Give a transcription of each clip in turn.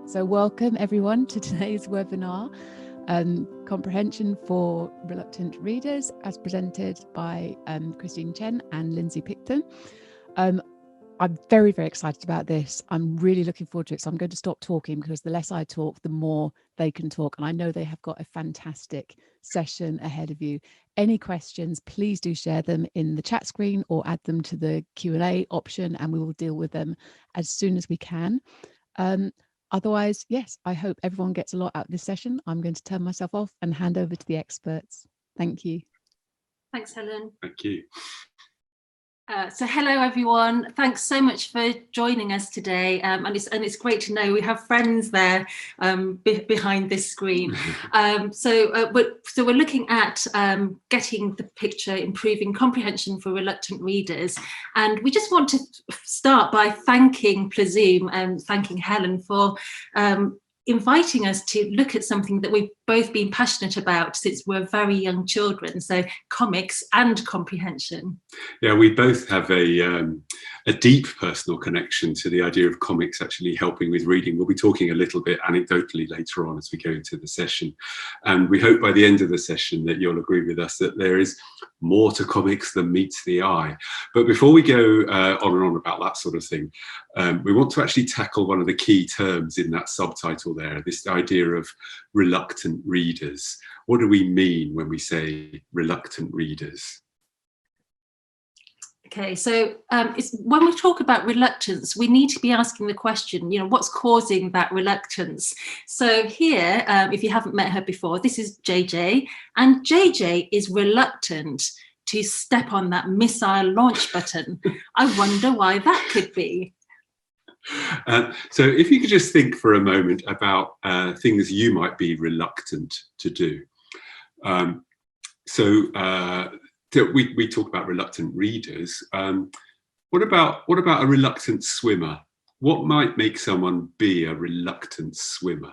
So welcome everyone to today's webinar, Comprehension for Reluctant Readers, as presented by Christine Chen and Lindsay Pickton. I'm very, very excited about this. I'm really looking forward to it. So I'm going to stop talking because the less I talk, the more they can talk. And I know they have got a fantastic session ahead of you. Any questions, please do share them in the chat screen or add them to the Q&A option and we will deal with them as soon as we can. Otherwise, yes, I hope everyone gets a lot out of this session. I'm going to turn myself off and hand over to the experts. Thank you. Thanks, Helen. Thank you. So hello everyone, thanks so much for joining us today, and it's great to know we have friends there behind this screen. So we're looking at getting the picture, improving comprehension for reluctant readers, and we just want to start by thanking Plazoom and thanking Helen for inviting us to look at something that we've both been passionate about since we're very young children, so comics and comprehension. Yeah, we both have a deep personal connection to the idea of comics actually helping with reading. We'll be talking a little bit anecdotally later on as we go into the session. And we hope by the end of the session that you'll agree with us that there is more to comics than meets the eye. But before we go on and on about that sort of thing, we want to actually tackle one of the key terms in that subtitle there, this idea of reluctant readers. What do we mean when we say reluctant readers? Okay, so when we talk about reluctance, we need to be asking the question, what's causing that reluctance? So here, if you haven't met her before, this is JJ, and JJ is reluctant to step on that missile launch button. I wonder why that could be. So if you could just think for a moment about things you might be reluctant to do. We talk about reluctant readers. What about a reluctant swimmer? What might make someone be a reluctant swimmer,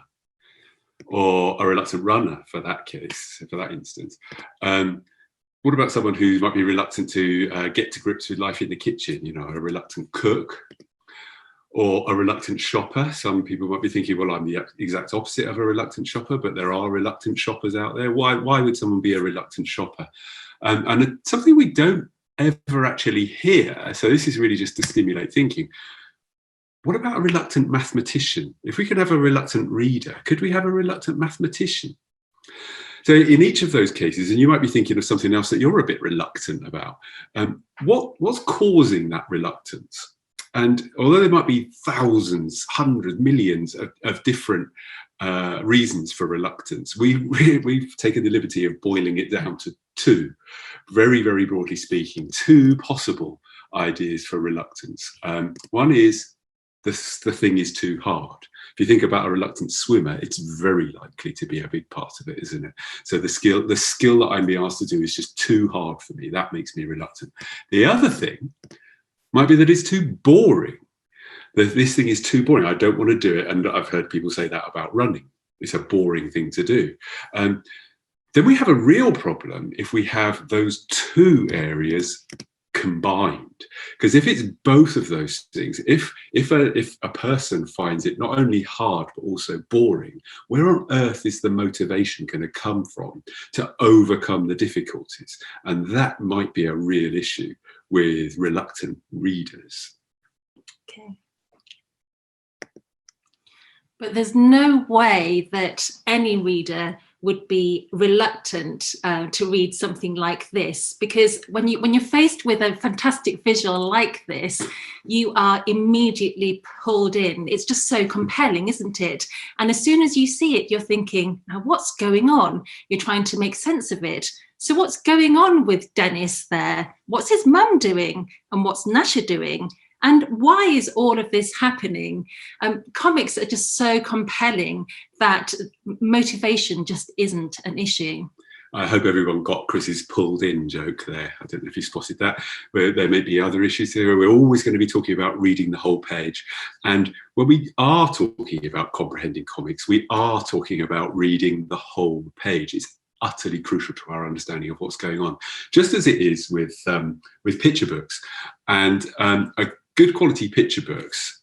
or a reluctant runner for that case, for that instance? What about someone who might be reluctant to get to grips with life in the kitchen? A reluctant cook, or a reluctant shopper. Some people might be thinking, well, I'm the exact opposite of a reluctant shopper, but there are reluctant shoppers out there. Why would someone be a reluctant shopper? And something we don't ever actually hear, so this is really just to stimulate thinking. What about a reluctant mathematician? If we could have a reluctant reader, could we have a reluctant mathematician? So in each of those cases, and you might be thinking of something else that you're a bit reluctant about, what's causing that reluctance? And although there might be thousands, hundreds, millions of different reasons for reluctance, we've taken the liberty of boiling it down to two, very, very broadly speaking, two possible ideas for reluctance. One is the thing is too hard. If you think about a reluctant swimmer, it's very likely to be a big part of it, isn't it? So the skill that I'm being asked to do is just too hard for me. That makes me reluctant. The other thing might be that it's too boring. This thing is too boring. I don't want to do it. And I've heard people say that about running. It's a boring thing to do. Then we have a real problem if we have those two areas combined. Because if it's both of those things, if a person finds it not only hard but also boring, where on earth is the motivation going to come from to overcome the difficulties? And that might be a real issue with reluctant readers. Okay. But there's no way that any reader would be reluctant to read something like this, because when you're faced with a fantastic visual like this, you are immediately pulled in. It's just so compelling, isn't it? And as soon as you see it, you're thinking, now what's going on? You're trying to make sense of it. So what's going on with Dennis there? What's his mum doing? And what's Nasha doing? And why is all of this happening? Comics are just so compelling that motivation just isn't an issue. I hope everyone got Chris's pulled in joke there. I don't know if you spotted that. There may be other issues here. We're always going to be talking about reading the whole page. And when we are talking about comprehending comics, we are talking about reading the whole page. It's utterly crucial to our understanding of what's going on, just as it is with picture books. And a good quality picture books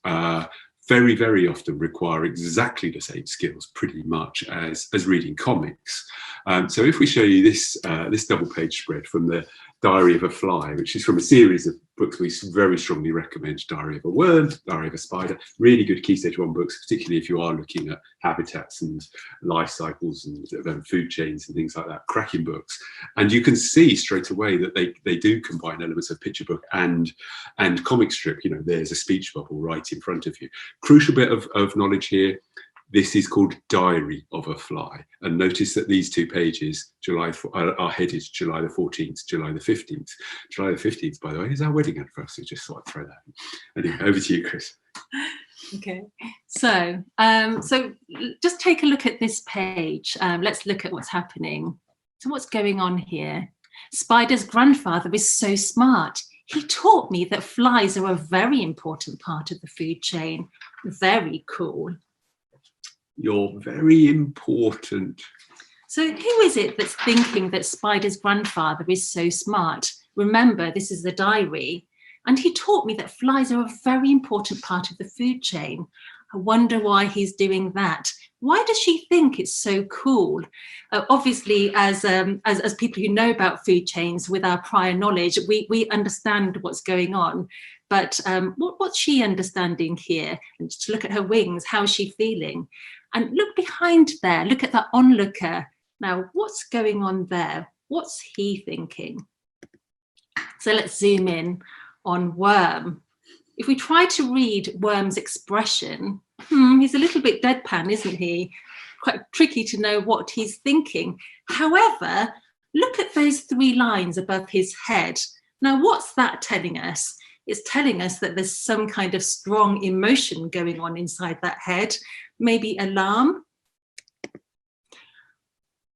very, very often require exactly the same skills pretty much as reading comics. So if we show you this double page spread from the Diary of a Fly, which is from a series of books we very strongly recommend, Diary of a Worm, Diary of a Spider, really good Key Stage 1 books, particularly if you are looking at habitats and life cycles and food chains and things like that, cracking books. And you can see straight away that they do combine elements of picture book and comic strip. You know, there's a speech bubble right in front of you. Crucial bit of knowledge here. This is called Diary of a Fly. And notice that these two pages are headed July the 14th, July the 15th. July the 15th, by the way, is our wedding anniversary. Just thought I'd throw that in. Anyway, over to you, Chris. Okay, so just take a look at this page. Let's look at what's happening. So what's going on here? Spider's grandfather is so smart. He taught me that flies are a very important part of the food chain. Very cool. You're very important. So who is it that's thinking that Spider's grandfather is so smart? Remember, this is the diary. And he taught me that flies are a very important part of the food chain. I wonder why he's doing that. Why does she think it's so cool? Obviously, as people who know about food chains with our prior knowledge, we understand what's going on. But what's she understanding here? And just look at her wings, how's she feeling? And look behind there, look at that onlooker. Now, what's going on there? What's he thinking? So let's zoom in on Worm. If we try to read Worm's expression, he's a little bit deadpan, isn't he? Quite tricky to know what he's thinking. However, look at those 3 lines above his head. Now, what's that telling us? It's telling us that there's some kind of strong emotion going on inside that head, maybe alarm.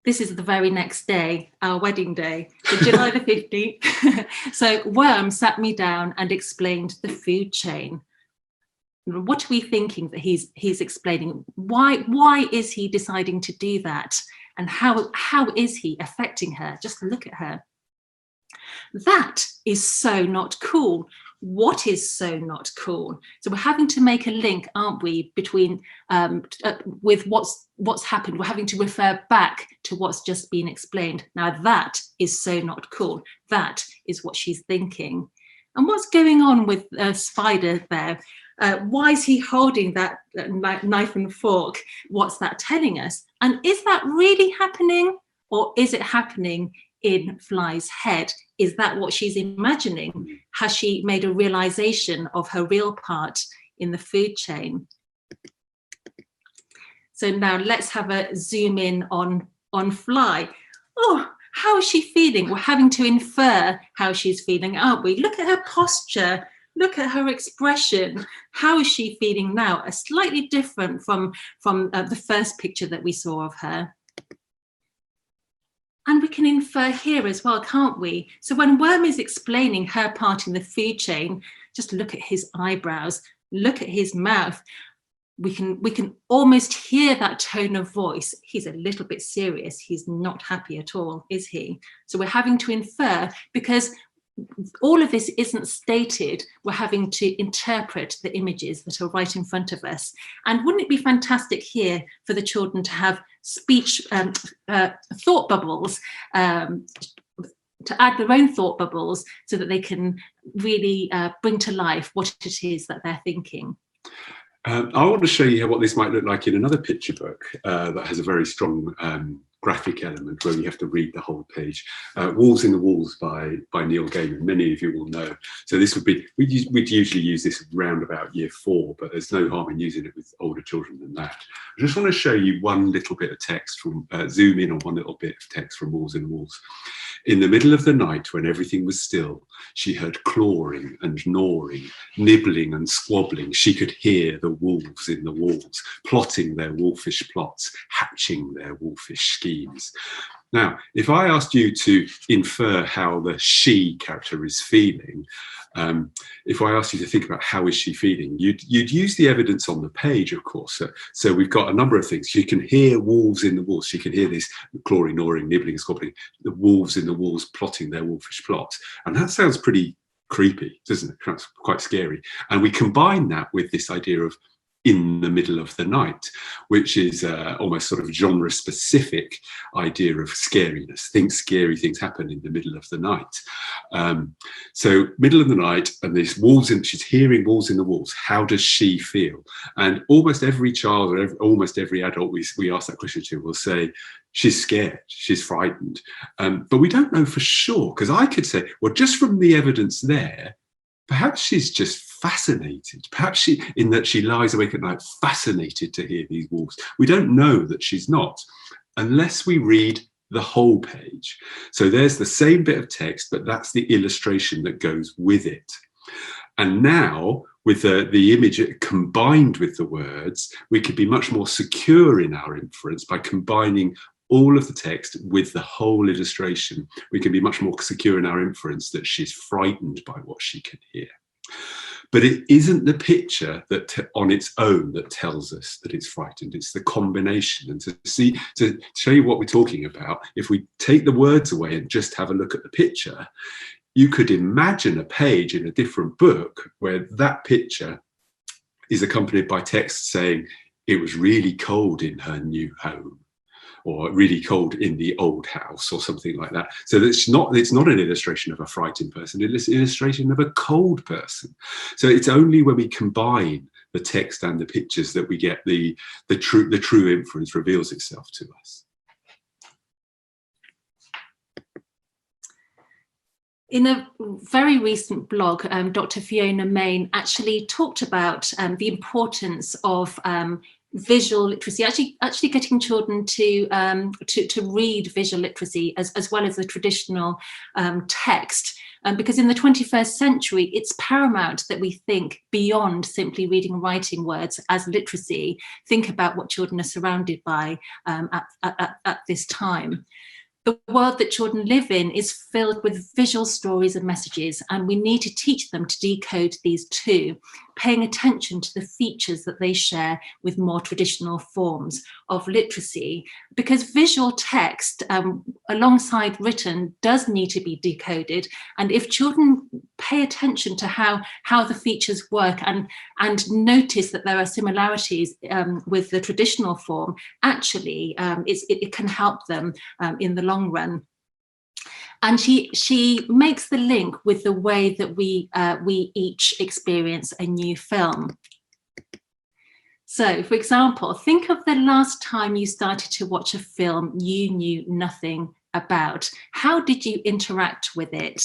This is the very next day, our wedding day, so July the 15th. So Worm sat me down and explained the food chain. What are we thinking that he's explaining? Why is he deciding to do that? And how is he affecting her? Just look at her. That is so not cool. What is so not cool? So we're having to make a link, aren't we, between with what's happened. We're having to refer back to what's just been explained. Now that is so not cool. That is what she's thinking. And what's going on with Spider there? Why is he holding that knife and fork? What's that telling us? And is that really happening, or is it happening in Fly's head? Is that what she's imagining? Has she made a realization of her real part in the food chain? So now let's have a zoom in on Fly. Oh, how is she feeling? We're having to infer how she's feeling, aren't we? Look at her posture. Look at her expression. How is she feeling now? A slightly different from the first picture that we saw of her. And we can infer here as well, can't we? So when Worm is explaining her part in the food chain, just look at his eyebrows, look at his mouth. We can almost hear that tone of voice. He's a little bit serious. He's not happy at all, is he? So we're having to infer, because all of this isn't stated. We're having to interpret the images that are right in front of us. And wouldn't it be fantastic here for the children to have speech thought bubbles, to add their own thought bubbles, so that they can really bring to life what it is that they're thinking. I want to show you what this might look like in another picture book that has a very strong graphic element where you have to read the whole page. Walls in the Walls by Neil Gaiman. Many of you will know. So this would be, we'd usually use this around about year 4, but there's no harm in using it with older children than that. I just want to show you one little bit of text from, zoom in on one little bit of text from Walls in the Walls. In the middle of the night, when everything was still, she heard clawing and gnawing, nibbling and squabbling. She could hear the wolves in the walls, plotting their wolfish plots, hatching their wolfish schemes. Now, if I asked you to infer how the she character is feeling, if I asked you to think about how is she feeling, you'd use the evidence on the page, of course. So we've got a number of things. You can hear wolves in the walls. She can hear this clawing, gnawing, nibbling, squabbling, the wolves in the walls plotting their wolfish plots. And that sounds pretty creepy, doesn't it? That's quite scary. And we combine that with this idea of in the middle of the night, which is almost sort of genre specific idea of scariness. Scary things happen in the middle of the night. So middle of the night, and there's walls in, she's hearing walls in the walls. How does she feel? And almost every child or almost every adult we ask that question to will say, she's scared, she's frightened. But we don't know for sure, because I could say, well, just from the evidence there, perhaps she's just fascinated. Perhaps in that she lies awake at night, fascinated to hear these walls. We don't know that she's not, unless we read the whole page. So there's the same bit of text, but that's the illustration that goes with it. And now, with the image combined with the words, we could be much more secure in our inference by combining all of the text with the whole illustration. We can be much more secure in our inference that she's frightened by what she can hear. But it isn't the picture that on its own that tells us that it's frightened. It's the combination. And to show you what we're talking about, if we take the words away and just have a look at the picture, you could imagine a page in a different book where that picture is accompanied by text saying, it was really cold in her new home, or really cold in the old house, or something like that. So it's not an illustration of a frightened person, it's an illustration of a cold person. So it's only when we combine the text and the pictures that we get the true inference reveals itself to us. In a very recent blog, Dr. Fiona Main actually talked about the importance of visual literacy, actually getting children to read visual literacy as well as the traditional text. Because in the 21st century, it's paramount that we think beyond simply reading and writing words as literacy, think about what children are surrounded by at this time. The world that children live in is filled with visual stories and messages, and we need to teach them to decode these too, paying attention to the features that they share with more traditional forms of literacy, because visual text alongside written does need to be decoded. And if children pay attention to how the features work and notice that there are similarities with the traditional form, actually it can help them in the long run. And she makes the link with the way that we each experience a new film. So, for example, think of the last time you started to watch a film you knew nothing about. How did you interact with it?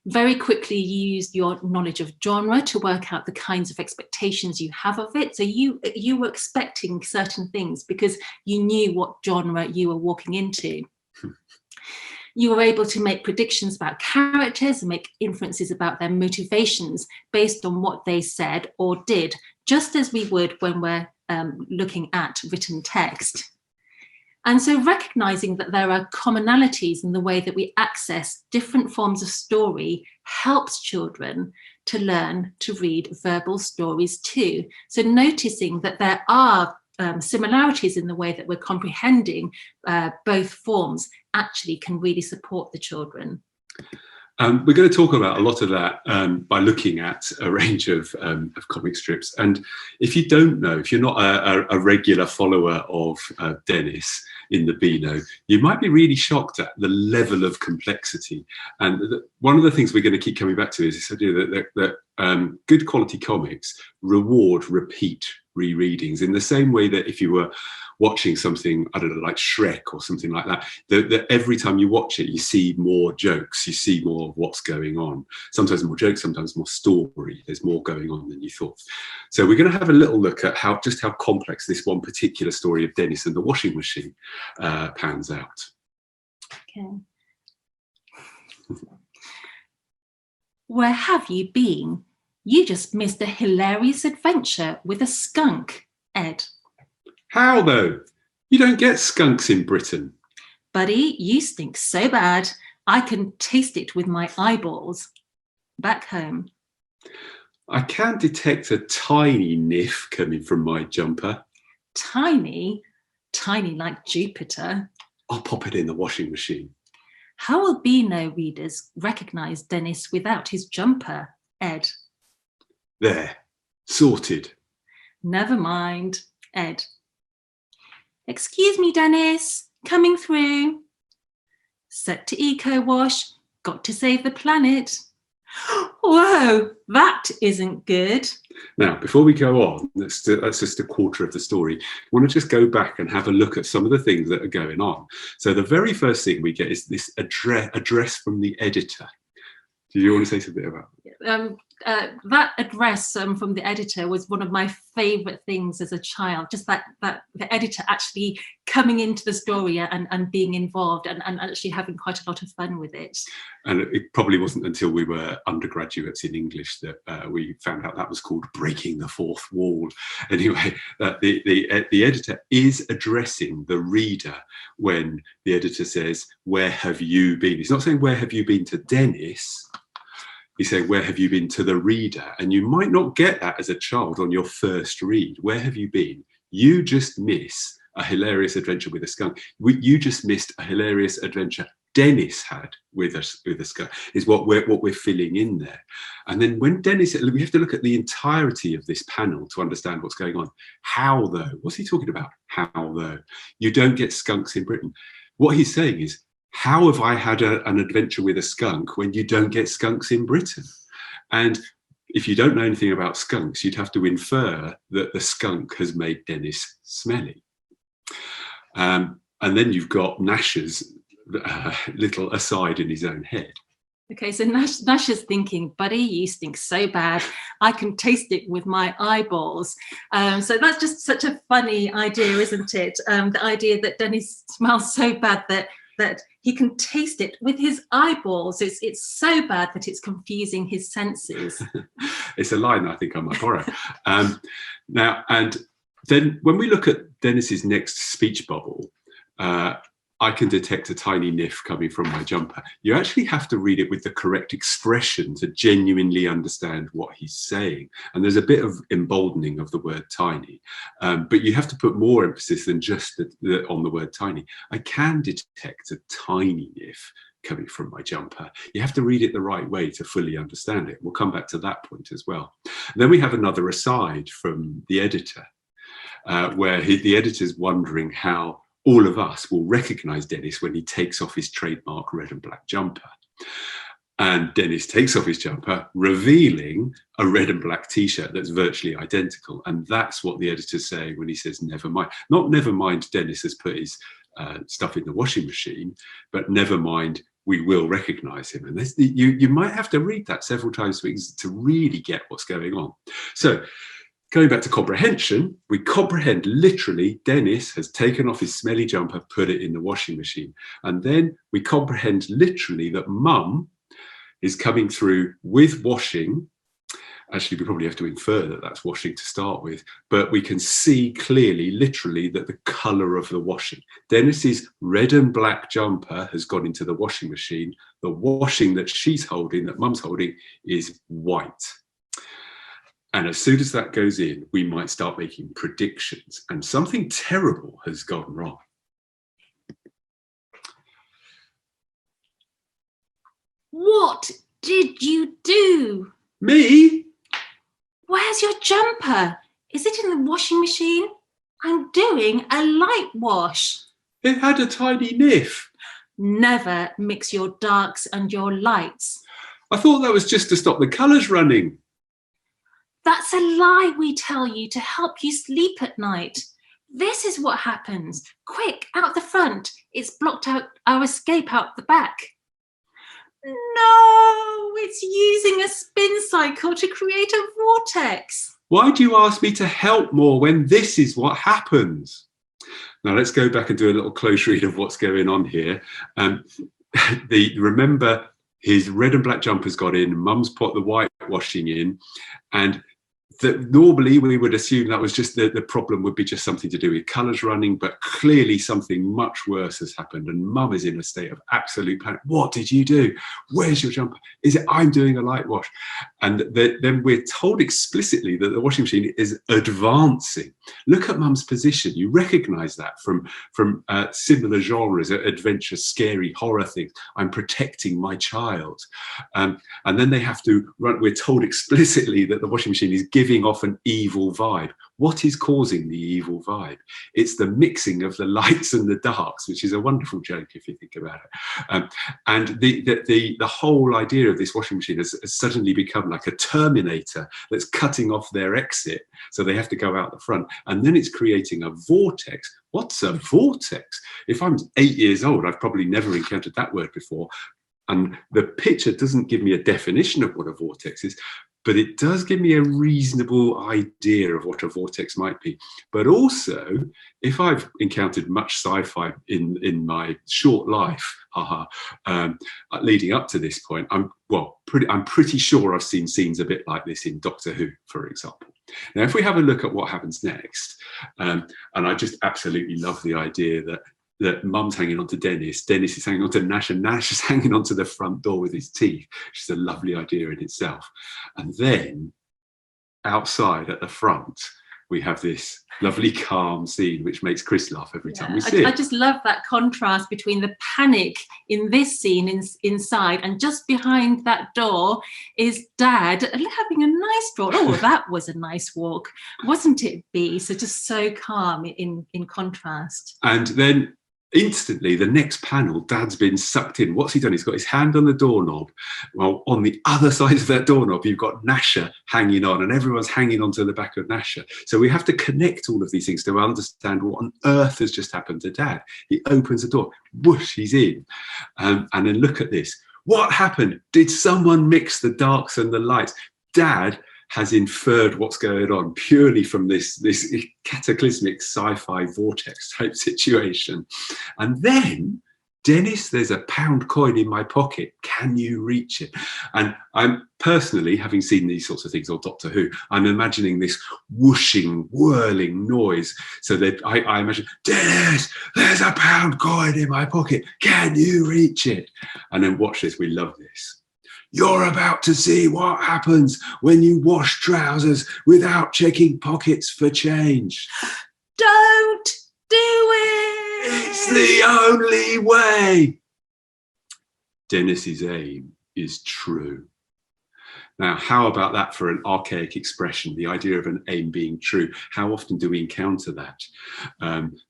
Very quickly, you used your knowledge of genre to work out the kinds of expectations you have of it. So you were expecting certain things because you knew what genre you were walking into. You were able to make predictions about characters and make inferences about their motivations based on what they said or did, just as we would when we're looking at written text. And so recognizing that there are commonalities in the way that we access different forms of story helps children to learn to read verbal stories too. So noticing that there are similarities in the way that we're comprehending both forms actually can really support the children. We're going to talk about a lot of that by looking at a range of comic strips. And if you don't know, if you're not a regular follower of Dennis in the Beano, you might be really shocked at the level of complexity. And one of the things we're going to keep coming back to is this idea that good quality comics reward repeat rereadings, in the same way that if you were watching something, I don't know, like Shrek or something like that, that every time you watch it, you see more jokes, you see more of what's going on. Sometimes more jokes, sometimes more story. There's more going on than you thought. So we're going to have a little look at how complex this one particular story of Dennis and the washing machine pans out. Okay. Where have you been? You just missed a hilarious adventure with a skunk, Ed. How though? You don't get skunks in Britain. Buddy, you stink so bad, I can taste it with my eyeballs. Back home. I can detect a tiny niff coming from my jumper. Tiny? Tiny like Jupiter. I'll pop it in the washing machine. How will Beano readers recognise Dennis without his jumper, Ed? There, sorted. Never mind. Ed. Excuse me, Dennis. Coming through. Set to eco wash. Got to save the planet. Whoa, that isn't good. Now, before we go on, that's just a quarter of the story. I want to just go back and have a look at some of the things that are going on. So the very first thing we get is this address from the editor. Do you want to say something about it? That address from the editor was one of my favourite things as a child, just that the editor actually coming into the story and being involved and actually having quite a lot of fun with it. And it probably wasn't until we were undergraduates in English that we found out that was called breaking the fourth wall. Anyway, the editor is addressing the reader when the editor says, "Where have you been?" He's not saying, "Where have you been?" to Dennis. He's saying, "Where have you been?" to the reader. And you might not get that as a child on your first read. Where have you been? You just miss a hilarious adventure with a skunk. You just missed a hilarious adventure Dennis had with a skunk, is what we're filling in there. And then when Dennis, we have to look at the entirety of this panel to understand what's going on. How though? What's he talking about? How though? You don't get skunks in Britain. What he's saying is, how have I had an adventure with a skunk when you don't get skunks in Britain? And if you don't know anything about skunks, you'd have to infer that the skunk has made Dennis smelly. And then you've got Nash's little aside in his own head. Okay, so Nash is thinking, buddy, you stink so bad, I can taste it with my eyeballs. So that's just such a funny idea, isn't it? The idea that Dennis smells so bad that he can taste it with his eyeballs. It's so bad that it's confusing his senses. It's a line I think I might borrow. Now, and then when we look at Dennis's next speech bubble, I can detect a tiny niff coming from my jumper. You actually have to read it with the correct expression to genuinely understand what he's saying. And there's a bit of emboldening of the word tiny, but you have to put more emphasis than just on the word tiny. I can detect a tiny niff coming from my jumper. You have to read it the right way to fully understand it. We'll come back to that point as well. And then we have another aside from the editor, where the editor's wondering how all of us will recognize Dennis when he takes off his trademark red and black jumper. And Dennis takes off his jumper, revealing a red and black t-shirt that's virtually identical. And that's what the editor's saying when he says, never mind. Not never mind Dennis has put his stuff in the washing machine, but never mind, we will recognize him. And this, you might have to read that several times to really get what's going on. So, going back to comprehension, we comprehend literally Dennis has taken off his smelly jumper, put it in the washing machine. And then we comprehend literally that Mum is coming through with washing. Actually, we probably have to infer that that's washing to start with, but we can see clearly, literally, that the colour of the washing. Dennis's red and black jumper has gone into the washing machine. The washing that she's holding, that Mum's holding, is white. And as soon as that goes in, we might start making predictions. And something terrible has gone wrong. What did you do? Me? Where's your jumper? Is it in the washing machine? I'm doing a light wash. It had a tiny niff. Never mix your darks and your lights. I thought that was just to stop the colours running. That's a lie we tell you to help you sleep at night. This is what happens. Quick, out the front. It's blocked out our escape out the back. No, it's using a spin cycle to create a vortex. Why do you ask me to help more when this is what happens? Now let's go back and do a little close read of what's going on here. Remember, his red and black jumper's got in, Mum's put the white washing in, and normally we would assume that was just the problem would be just something to do with colours running, but clearly something much worse has happened, and Mum is in a state of absolute panic. What did you do? Where's your jumper? Is it I'm doing a light wash? And then we're told explicitly that the washing machine is advancing. Look at Mum's position. You recognise that from similar genres, adventure, scary, horror things. I'm protecting my child. And then they have to run. We're told explicitly that the washing machine is giving giving off an evil vibe. What is causing the evil vibe? It's the mixing of the lights and the darks, which is a wonderful joke if you think about it. And the whole idea of this washing machine has suddenly become like a Terminator that's cutting off their exit, so they have to go out the front. And then it's creating a vortex. What's a vortex? If I'm 8 years old, I've probably never encountered that word before. And the picture doesn't give me a definition of what a vortex is, but it does give me a reasonable idea of what a vortex might be. But also, if I've encountered much sci-fi in my short life, leading up to this point, I'm pretty sure I've seen scenes a bit like this in Doctor Who, for example. Now, if we have a look at what happens next, and I just absolutely love the idea that Mum's hanging on to Dennis is hanging on to Nash, and Nash is hanging onto the front door with his teeth, which is a lovely idea in itself. And then outside at the front, we have this lovely calm scene, which makes Chris laugh every time we see it. I just love that contrast between the panic in this scene inside, and just behind that door is Dad having a nice stroll. Oh, that was a nice walk, wasn't it, Bea? So just so calm in contrast. And then instantly, the next panel, Dad's been sucked in. What's he done? He's got his hand on the doorknob. Well, on the other side of that doorknob, you've got Nasha hanging on, and everyone's hanging onto the back of Nasha. So we have to connect all of these things to understand what on earth has just happened to Dad. He opens the door, whoosh, he's in. And then look at this. What happened? Did someone mix the darks and the lights? Dad has inferred what's going on purely from this cataclysmic sci-fi vortex type situation. And then, Dennis, there's a £1 coin in my pocket. Can you reach it? And I'm personally, having seen these sorts of things on Doctor Who, I'm imagining this whooshing, whirling noise. So that I imagine, Dennis, there's a £1 coin in my pocket. Can you reach it? And then watch this. We love this. You're about to see what happens when you wash trousers without checking pockets for change. Don't do it! It's the only way. Dennis's aim is true. Now, how about that for an archaic expression, the idea of an aim being true? How often do we encounter that,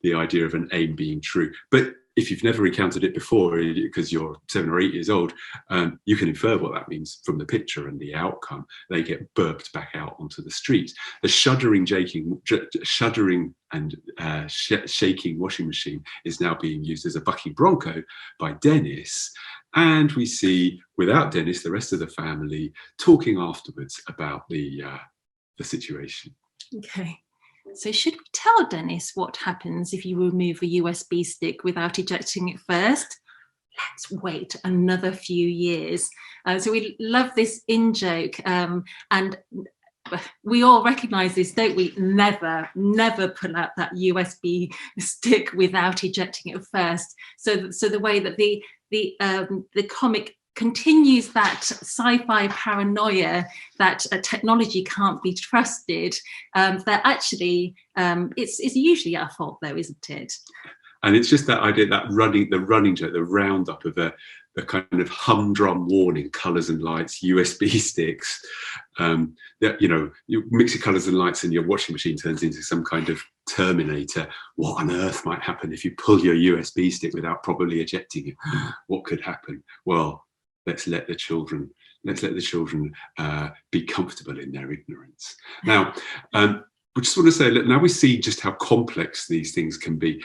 the idea of an aim being true? But if you've never encountered it before, because you're 7 or 8 years old, you can infer what that means from the picture and the outcome. They get burped back out onto the street. The shuddering and shaking washing machine is now being used as a bucking bronco by Dennis. And we see, without Dennis, the rest of the family talking afterwards about the situation. Okay. So should we tell Dennis what happens if you remove a USB stick without ejecting it first? Let's wait another few years. So we love this in-joke, and we all recognise this, don't we? Never pull out that USB stick without ejecting it first. So the way that the comic continues that sci-fi paranoia that technology can't be trusted, that actually it's usually our fault, though, isn't it? And it's just that idea, the running joke, the roundup of the kind of humdrum warning, colours and lights, USB sticks. That, you know, you mix your colours and lights and your washing machine turns into some kind of Terminator. What on earth might happen if you pull your USB stick without properly ejecting it? What could happen? Well, let's let the children be comfortable in their ignorance. Now, we just want to say, look, now we see just how complex these things can be.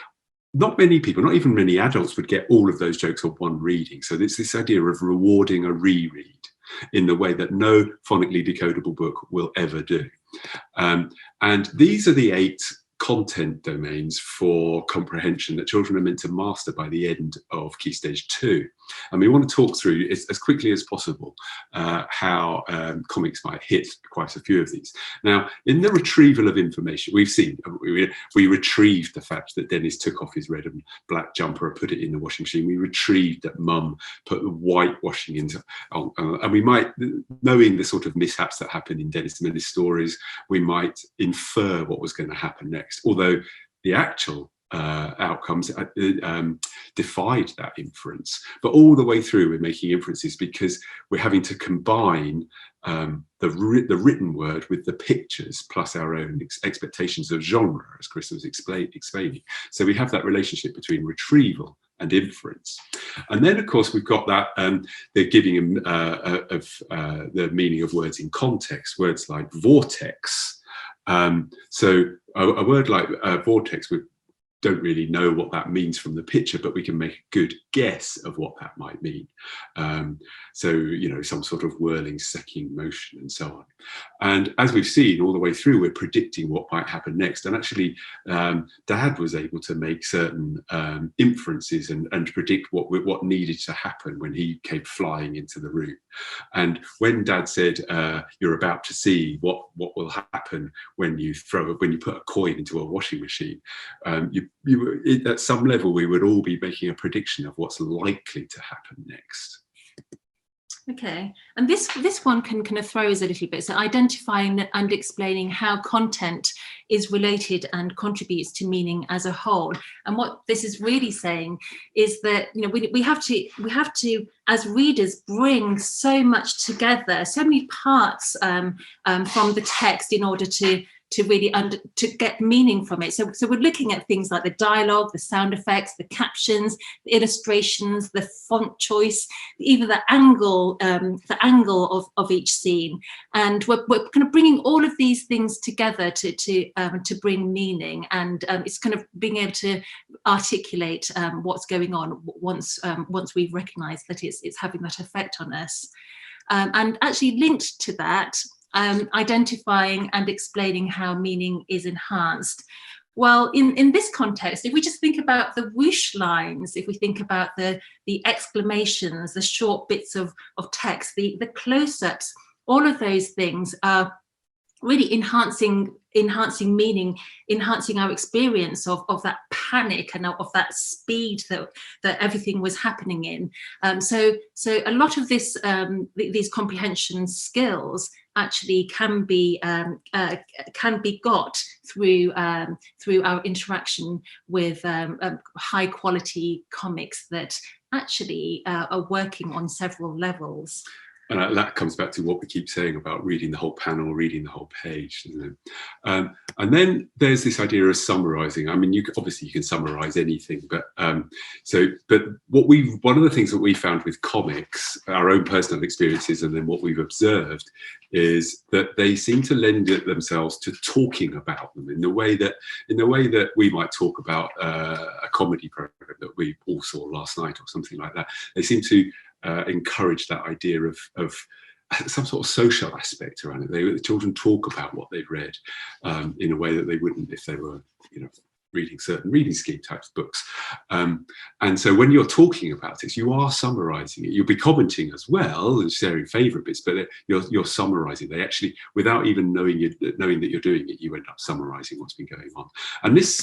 Not many people, not even many adults, would get all of those jokes on one reading. So it's this idea of rewarding a reread in the way that no phonically decodable book will ever do. And these are the 8 content domains for comprehension that children are meant to master by the end of Key Stage 2. And we want to talk through as quickly as possible how comics might hit quite a few of these. Now, in the retrieval of information, we've seen, we retrieved the fact that Dennis took off his red and black jumper and put it in the washing machine. We retrieved that Mum put the white washing into, and we might, knowing the sort of mishaps that happen in Dennis and Menace stories, we might infer what was going to happen next. Although the actual outcomes defied that inference. But all the way through, we're making inferences because we're having to combine the written word with the pictures plus our own expectations of genre, as Chris was explaining. So we have that relationship between retrieval and inference. And then, of course, we've got that the giving of the meaning of words in context, words like vortex. So a word like vortex, we don't really know what that means from the picture, but we can make a good guess of what that might mean. So, you know, some sort of whirling, sucking motion and so on. And as we've seen all the way through, we're predicting what might happen next. And actually, Dad was able to make certain inferences and predict what needed to happen when he came flying into the room. And when Dad said, "You're about to see what will happen when you put a coin into a washing machine," at some level, we would all be making a prediction of what's likely to happen next. Okay, and this one can kind of throw us a little bit. So identifying and explaining how content is related and contributes to meaning as a whole. And what this is really saying is that, you know, we have to as readers bring so much together, so many parts from the text in order to really to get meaning from it. So we're looking at things like the dialogue, the sound effects, the captions, the illustrations, the font choice, even the angle of each scene, and we're kind of bringing all of these things together to bring meaning. And it's kind of being able to articulate what's going on once we've recognised that it's having that effect on us. And actually linked to that, identifying and explaining how meaning is enhanced. Well, in this context, if we just think about the whoosh lines, if we think about the exclamations, the short bits of text, the close-ups, all of those things are really enhancing meaning, enhancing our experience of that panic and of that speed that everything was happening in. So a lot of this these comprehension skills actually can be got through our interaction with high quality comics that actually are working on several levels. And that comes back to what we keep saying about reading the whole panel, reading the whole page, doesn't it? And then there's this idea of summarizing. I mean, you can summarize anything, but one of the things that we found with comics, our own personal experiences, and then what we've observed is that they seem to lend themselves to talking about them in the way that we might talk about a comedy program that we all saw last night or something like that. They seem to encourage that idea of some sort of social aspect around it. The children talk about what they've read in a way that they wouldn't if they were, you know, reading certain reading scheme types books. And so when you're talking about it, you are summarizing it. You'll be commenting as well and sharing favorite bits, but you're summarizing. They actually, without even knowing that you're doing it, you end up summarizing what's been going on. And this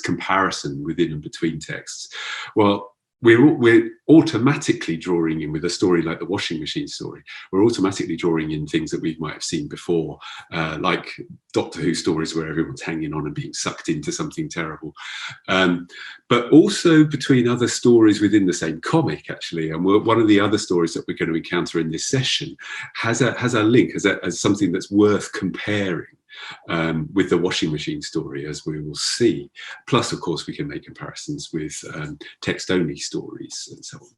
comparison within and between texts, well, we're automatically drawing in with a story like the washing machine story. We're automatically drawing in things that we might have seen before, like Doctor Who stories where everyone's hanging on and being sucked into something terrible. But also between other stories within the same comic, actually. And one of the other stories that we're going to encounter in this session has a link, as something that's worth comparing with the washing machine story, as we will see. Plus, of course, we can make comparisons with text-only stories and so on.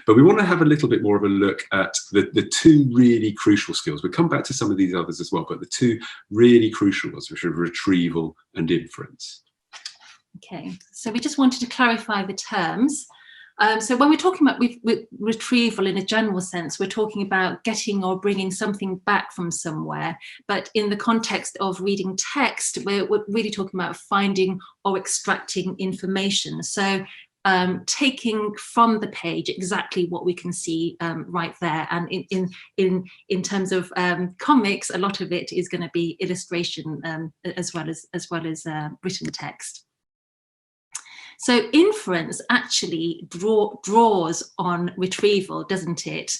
But we want to have a little bit more of a look at the two really crucial skills. We'll come back to some of these others as well, but the two really crucial ones, which are retrieval and inference. Okay, so we just wanted to clarify the terms. So when we're talking about with retrieval in a general sense, we're talking about getting or bringing something back from somewhere. But in the context of reading text, we're really talking about finding or extracting information. So taking from the page exactly what we can see right there. And in terms of comics, a lot of it is going to be illustration as well as written text. So inference actually draws on retrieval, doesn't it?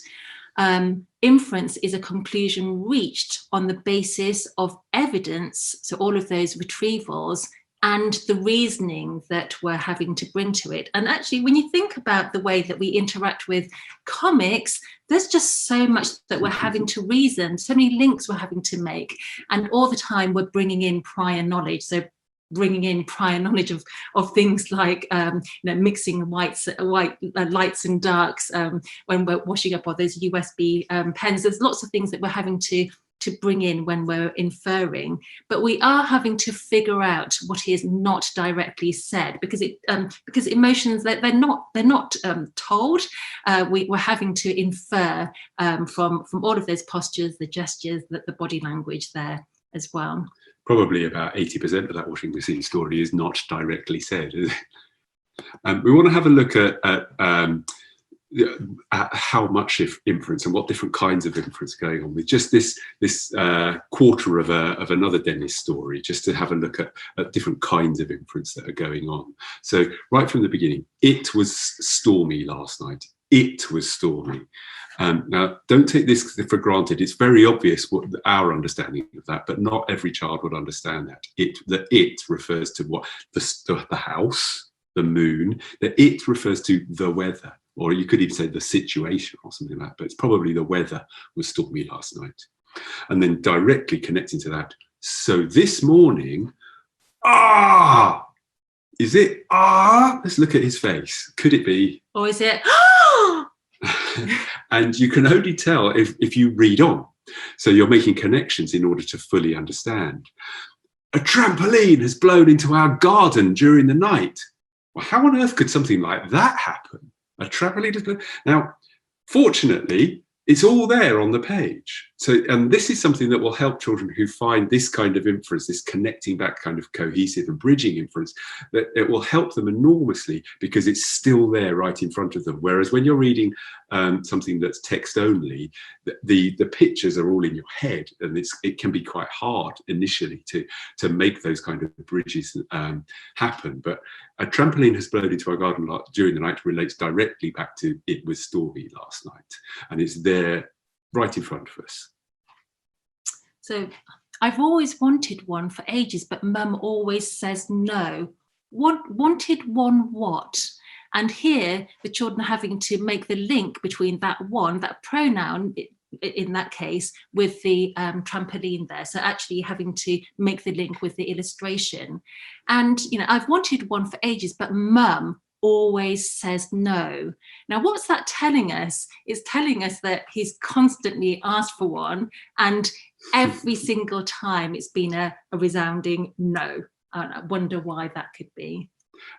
Inference is a conclusion reached on the basis of evidence, so all of those retrievals and the reasoning that we're having to bring to it. And actually, when you think about the way that we interact with comics, there's just so much that we're having to reason, so many links we're having to make. And all the time we're bringing in prior knowledge. So bringing in prior knowledge of things like mixing lights and darks when we're washing up, or those USB pens. There's lots of things that we're having to bring in when we're inferring, but we are having to figure out what is not directly said, because emotions, they're not told. We're having to infer from all of those postures, the gestures, the body language there as well. Probably about 80% of that washing machine story is not directly said. We want to have a look at how much inference and what different kinds of inference are going on with just this quarter of another Dennis story, just to have a look at different kinds of inference that are going on. So right from the beginning, it was stormy last night. It was stormy. Now, don't take this for granted. It's very obvious what our understanding of that, but not every child would understand that. It refers to what the house, the moon. The it refers to the weather, or you could even say the situation or something like that. But it's probably the weather was stormy last night. And then directly connecting to that. So this morning, is it Let's look at his face. Could it be? Or is it And you can only tell if you read on. So you're making connections in order to fully understand. A trampoline has blown into our garden during the night. Well, how on earth could something like that happen? A trampoline has blown. Now, fortunately, it's all there on the page. So, and this is something that will help children who find this kind of inference, this connecting back kind of cohesive and bridging inference, that it will help them enormously because it's still there right in front of them. Whereas when you're reading something that's text only, the pictures are all in your head, and it can be quite hard initially to make those kind of bridges happen. But a trampoline has blown into our garden during the night relates directly back to it was stormy last night, and it's there right in front of us. So I've always wanted one for ages, but Mum always says no. Wanted one what? And here the children are having to make the link between that pronoun in that case with the trampoline there. So actually having to make the link with the illustration. And, I've wanted one for ages, but Mum always says no. Now, what's that telling us? It's telling us that he's constantly asked for one, and every single time it's been a resounding no. I wonder why that could be.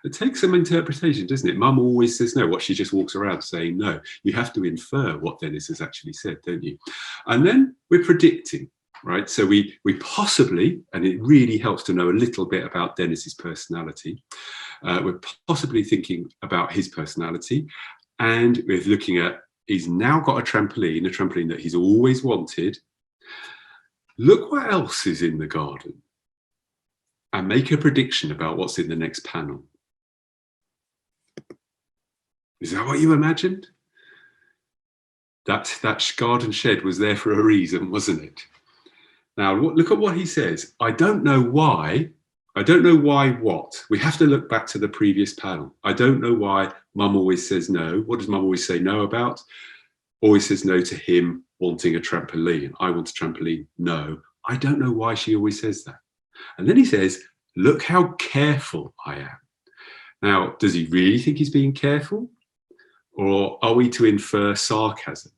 It takes some interpretation, doesn't it? Mum always says no. What, she just walks around saying no? You have to infer what Dennis has actually said, don't you? And then we're predicting, right? So we possibly, and it really helps to know a little bit about Dennis's personality. We're possibly thinking about his personality, and we're looking at, he's now got a trampoline that he's always wanted. Look what else is in the garden, and make a prediction about what's in the next panel. Is that what you imagined? That garden shed was there for a reason, wasn't it? Now, look at what he says. I don't know why. I don't know why what. We have to look back to the previous panel. I don't know why Mum always says no. What does Mum always say no about? Always says no to him wanting a trampoline. I want a trampoline. No. I don't know why she always says that. And then he says, look how careful I am. Now, does he really think he's being careful? Or are we to infer sarcasm?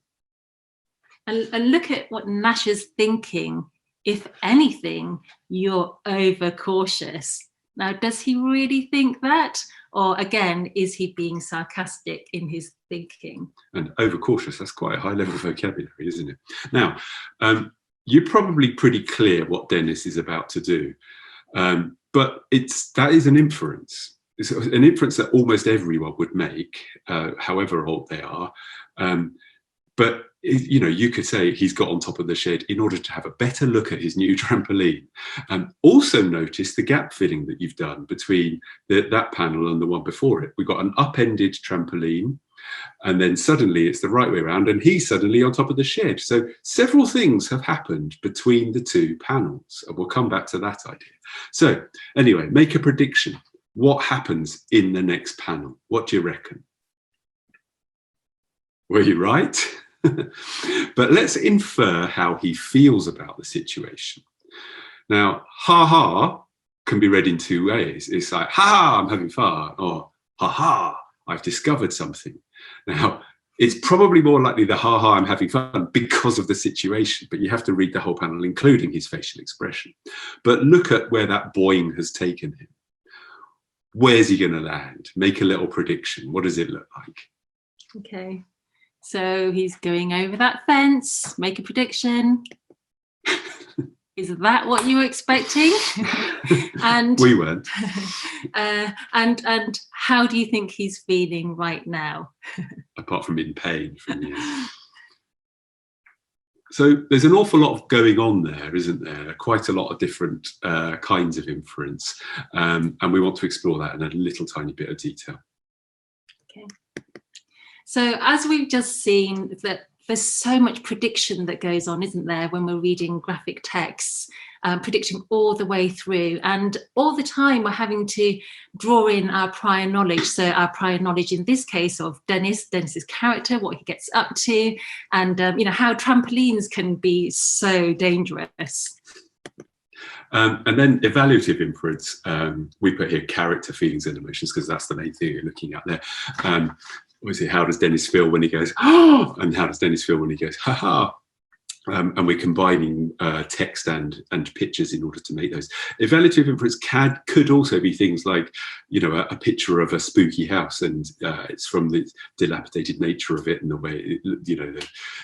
And look at what Nash is thinking. If anything, you're overcautious. Now, does he really think that? Or again, is he being sarcastic in his thinking? And overcautious, that's quite a high level vocabulary, isn't it? Now, you're probably pretty clear what Dennis is about to do. But that is an inference. It's an inference that almost everyone would make, however old they are. But you could say he's got on top of the shed in order to have a better look at his new trampoline. Also notice the gap filling that you've done between that panel and the one before it. We've got an upended trampoline, And then suddenly it's the right way around, and he's suddenly on top of the shed. So several things have happened between the two panels, and we'll come back to that idea. So anyway, make a prediction. What happens in the next panel? What do you reckon? Were you right? But let's infer how he feels about the situation. Now, ha ha can be read in two ways. It's like, ha ha, I'm having fun, or ha ha, I've discovered something. Now, it's probably more likely the ha ha, I'm having fun because of the situation, but you have to read the whole panel, including his facial expression. But look at where that boing has taken him. Where's he going to land? Make a little prediction. What does it look like? Okay, so he's going over that fence. Make a prediction. Is that what you were expecting? And we weren't. And how do you think he's feeling right now? Apart from in pain from you. So there's an awful lot going on there, isn't there? Quite a lot of different kinds of inference. And we want to explore that in a little tiny bit of detail. Okay. So as we've just seen, that there's so much prediction that goes on, isn't there, when we're reading graphic texts, predicting all the way through. And all the time we're having to draw in our prior knowledge. So our prior knowledge in this case of Dennis's character, what he gets up to, and how trampolines can be so dangerous. And then evaluative inference, we put here character, feelings and emotions, because that's the main thing you're looking at there. Obviously, how does Dennis feel when he goes, oh, and how does Dennis feel when he goes, ha ha? And we're combining text and pictures in order to make those. Evaluative inference could also be things like, a picture of a spooky house, and it's from the dilapidated nature of it and the way,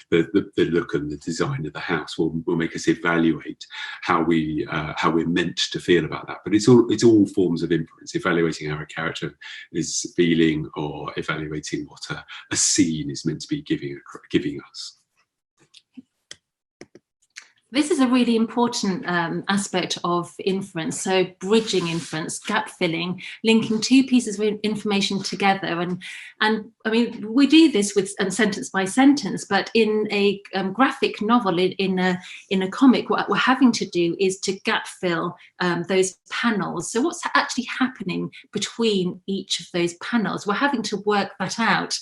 the look and the design of the house will make us evaluate how we're meant to feel about that. But it's all forms of inference, evaluating how a character is feeling, or evaluating what a scene is meant to be giving us. This is a really important aspect of inference. So bridging inference, gap filling, linking two pieces of information together. And I mean, we do this with sentence by sentence, but in a graphic novel, in a comic, what we're having to do is to gap fill those panels. So what's actually happening between each of those panels? We're having to work that out.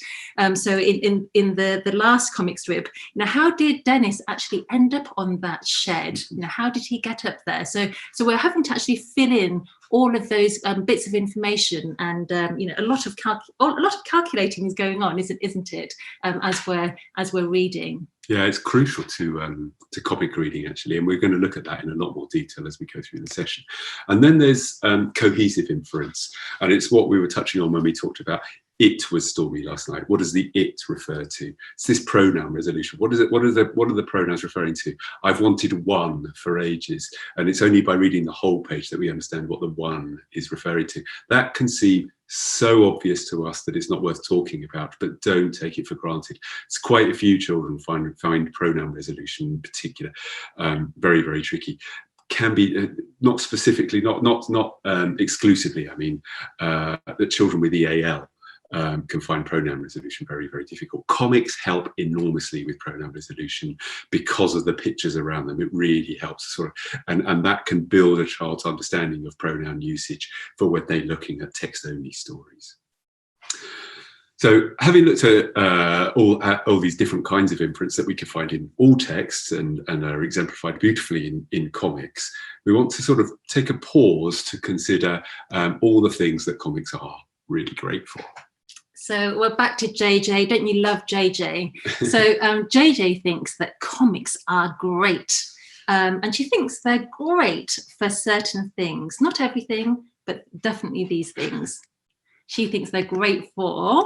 So in the last comic strip, how did Dennis actually end up on that shed? How did he get up there? So we're having to actually fill in all of those bits of information, and a lot of calculating is going on, isn't it? As we're reading. Yeah, it's crucial to comic reading, actually, and we're going to look at that in a lot more detail as we go through the session. And then there's cohesive inference, and it's what we were touching on when we talked about it was stormy last night. What does the it refer to? It's this pronoun resolution. What is it? What are the pronouns referring to? I've wanted one for ages, and it's only by reading the whole page that we understand what the one is referring to. That can seem so obvious to us that it's not worth talking about, but don't take it for granted. It's quite a few children find pronoun resolution in particular very, very tricky. Can be not specifically, not exclusively. I mean, the children with EAL can find pronoun resolution very, very difficult. Comics help enormously with pronoun resolution because of the pictures around them. It really helps and that can build a child's understanding of pronoun usage for when they're looking at text-only stories. So having looked at all these different kinds of inference that we can find in all texts and are exemplified beautifully in comics, we want to sort of take a pause to consider all the things that comics are really great for. So we're back to JJ. Don't you love JJ? So JJ thinks that comics are great. And she thinks they're great for certain things. Not everything, but definitely these things. She thinks they're great for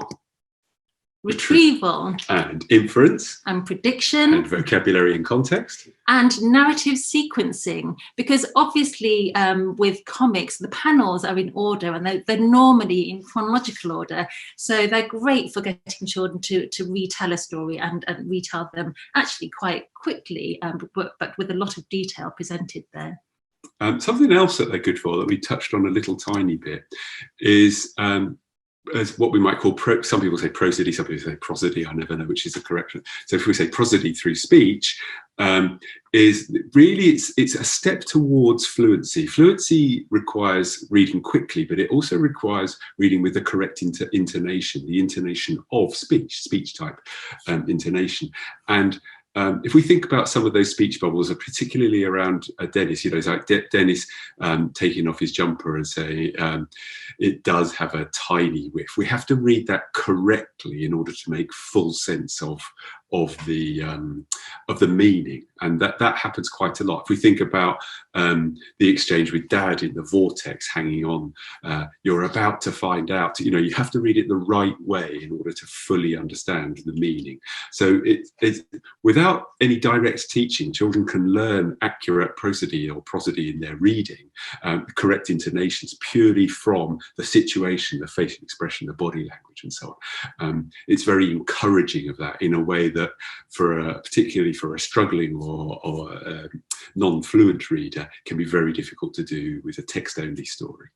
retrieval and inference and prediction and vocabulary and context and narrative sequencing, because obviously with comics the panels are in order, and they're normally in chronological order, so they're great for getting children to retell a story and retell them actually quite quickly, but with a lot of detail presented there. Something else that they're good for that we touched on a little tiny bit is as what we might call, some people say prosody, some people say prosody, I never know which is the correct one. So if we say prosody through speech, is really, it's a step towards fluency. Fluency requires reading quickly, but it also requires reading with the correct intonation, the intonation of speech type intonation. And if we think about some of those speech bubbles, particularly around Dennis, it's like Dennis taking off his jumper and saying it does have a tiny whiff. We have to read that correctly in order to make full sense of the meaning, and that happens quite a lot. If we think about the exchange with Dad in the vortex hanging on, you're about to find out, you have to read it the right way in order to fully understand the meaning. So it's without any direct teaching, children can learn accurate prosody in their reading, correct intonations, purely from the situation, the facial expression, the body language, and so on. It's very encouraging of that in a way that particularly for a struggling or a non-fluent reader can be very difficult to do with a text-only story.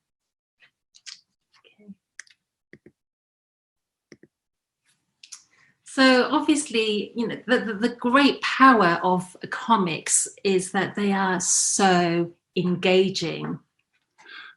So obviously, the great power of comics is that they are so engaging.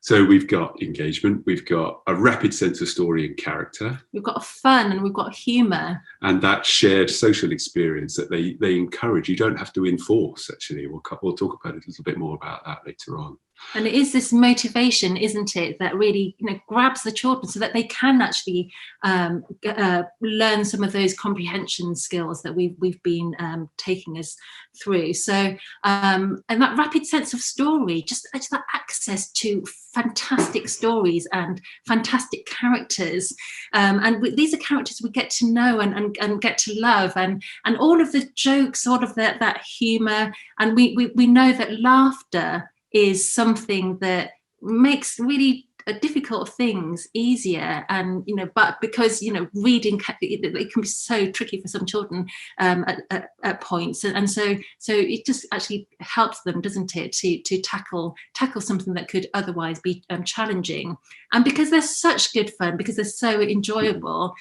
So we've got engagement, we've got a rapid sense of story and character. We've got fun and we've got humour. And that shared social experience that they encourage. You don't have to enforce, actually. We'll talk about it a little bit more about that later on. And it is this motivation, isn't it, that really grabs the children so that they can actually learn some of those comprehension skills that we've been taking us through. So and that rapid sense of story, just that access to fantastic stories and fantastic characters, and these are characters we get to know and get to love, and all of the jokes, all of that humour, and we know that laughter is something that makes really difficult things easier, and but because reading it can be so tricky for some children at points, and so it just actually helps them, doesn't it, to tackle something that could otherwise be challenging. And because they're such good fun, because they're so enjoyable,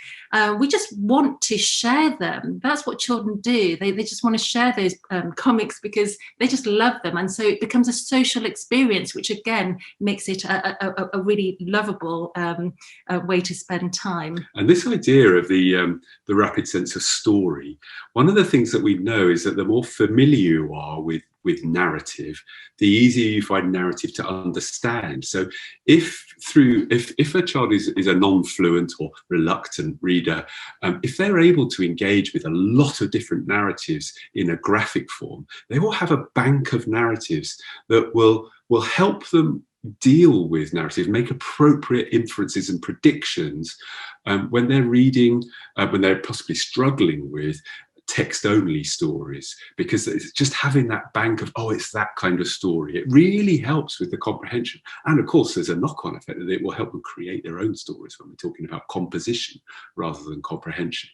we just want to share them. That's what children do. They just want to share those comics because they just love them, and so it becomes a social experience, which again makes it a really lovable way to spend time. And this idea of the rapid sense of story, one of the things that we know is that the more familiar you are with narrative, the easier you find narrative to understand. So if a child is a non-fluent or reluctant reader, if they're able to engage with a lot of different narratives in a graphic form, they will have a bank of narratives that will help them deal with narrative, make appropriate inferences and predictions when they're reading, when they're possibly struggling with text-only stories, because it's just having that bank of, it's that kind of story. It really helps with the comprehension. And of course, there's a knock-on effect that it will help them create their own stories when we're talking about composition rather than comprehension.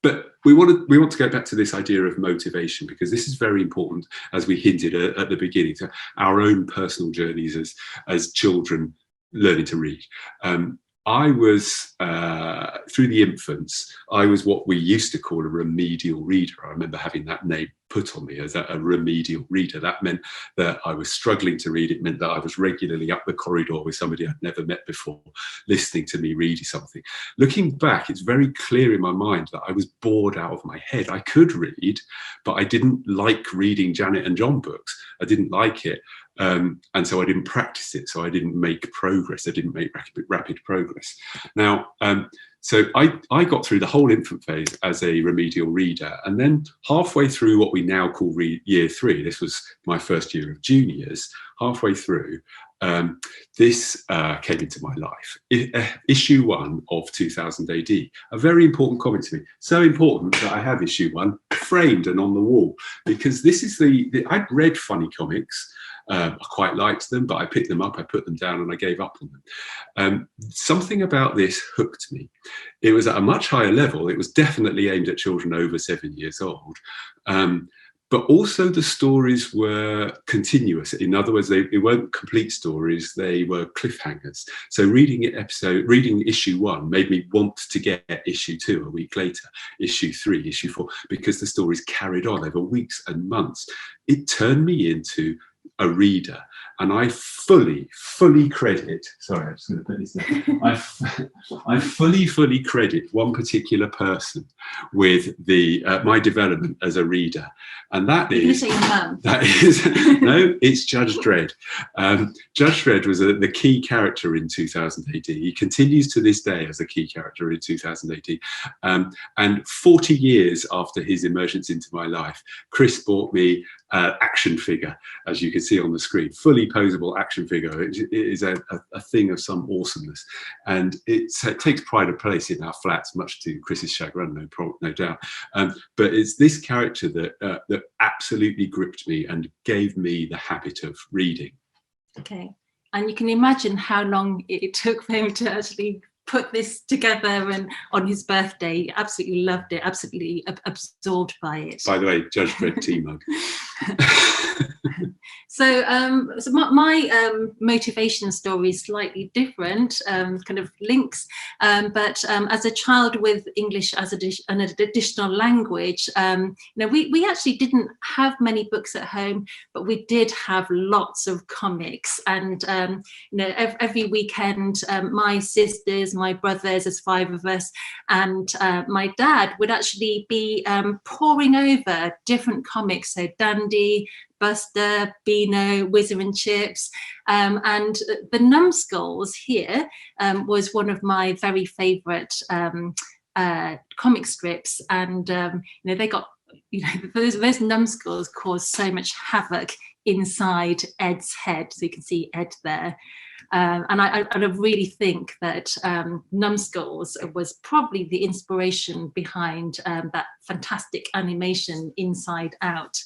But we want to go back to this idea of motivation, because this is very important, as we hinted at the beginning, to our own personal journeys as children learning to read. I was, through the infants, I was what we used to call a remedial reader. I remember having that name put on me as a remedial reader. That meant that I was struggling to read. It meant that I was regularly up the corridor with somebody I'd never met before, listening to me read something. Looking back, it's very clear in my mind that I was bored out of my head. I could read, but I didn't like reading Janet and John books. I didn't like it. And so I didn't practice it. So I didn't make progress. I didn't make rapid progress. Now, so I got through the whole infant phase as a remedial reader. And then halfway through what we now call year 3, this was my first year of juniors, halfway through, this came into my life. Issue 1 of 2000 AD, a very important comic to me. So important that I have issue 1 framed and on the wall, because this is I'd read funny comics. I quite liked them, but I picked them up, I put them down, and I gave up on them. Something about this hooked me. It was at a much higher level. It was definitely aimed at children over 7 years old. but also the stories were continuous. In other words, they weren't complete stories, they were cliffhangers. So reading issue 1 made me want to get issue 2 a week later, issue 3, issue 4, because the stories carried on over weeks and months. It turned me into a reader, and I fully credit, sorry, I'm just going to put this down. I fully credit one particular person with my development as a reader, and that is no, it's Judge Dredd. Judge Dredd was the key character in 2000 AD. He continues to this day as a key character in 2000 AD, and 40 years after his emergence into my life, Chris bought me action figure, as you can see on the screen, fully posable action figure. It is a thing of some awesomeness, and it takes pride of place in our flats, much to Chris's chagrin, no doubt. But it's this character that absolutely gripped me and gave me the habit of reading. Okay, and you can imagine how long it took for him to actually put this together, and on his birthday, absolutely loved it, absolutely absorbed by it. By the way, Judge Dredd tea mug. So my motivation story is slightly different, kind of links, but as a child with English as an additional language, we actually didn't have many books at home, but we did have lots of comics, and every weekend, my sisters, my brothers, there's 5 of us, and my dad would actually be poring over different comics, so Dandy, Buster, Beano, Whizzer and Chips, and the Numbskulls here was one of my very favourite comic strips, and they got, those Numbskulls caused so much havoc inside Ed's head, so you can see Ed there. And I really think that Numbskulls was probably the inspiration behind that fantastic animation Inside Out.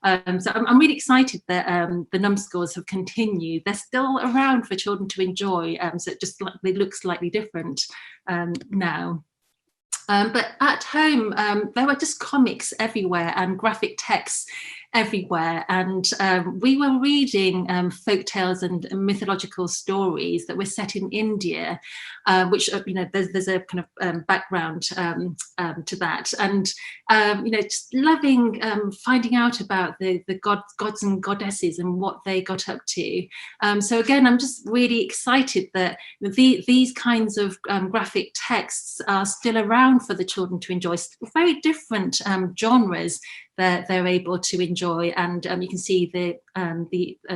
So I'm really excited that the Numbskulls have continued. They're still around for children to enjoy, so it just they look slightly different now. But at home, there were just comics everywhere and graphic texts everywhere, and we were reading folk tales and mythological stories that were set in India, which there's a kind of background to that, and just loving finding out about the gods and goddesses and what they got up to. So again, I'm just really excited that these kinds of graphic texts are still around for the children to enjoy. Very different genres that they're able to enjoy, and you can see the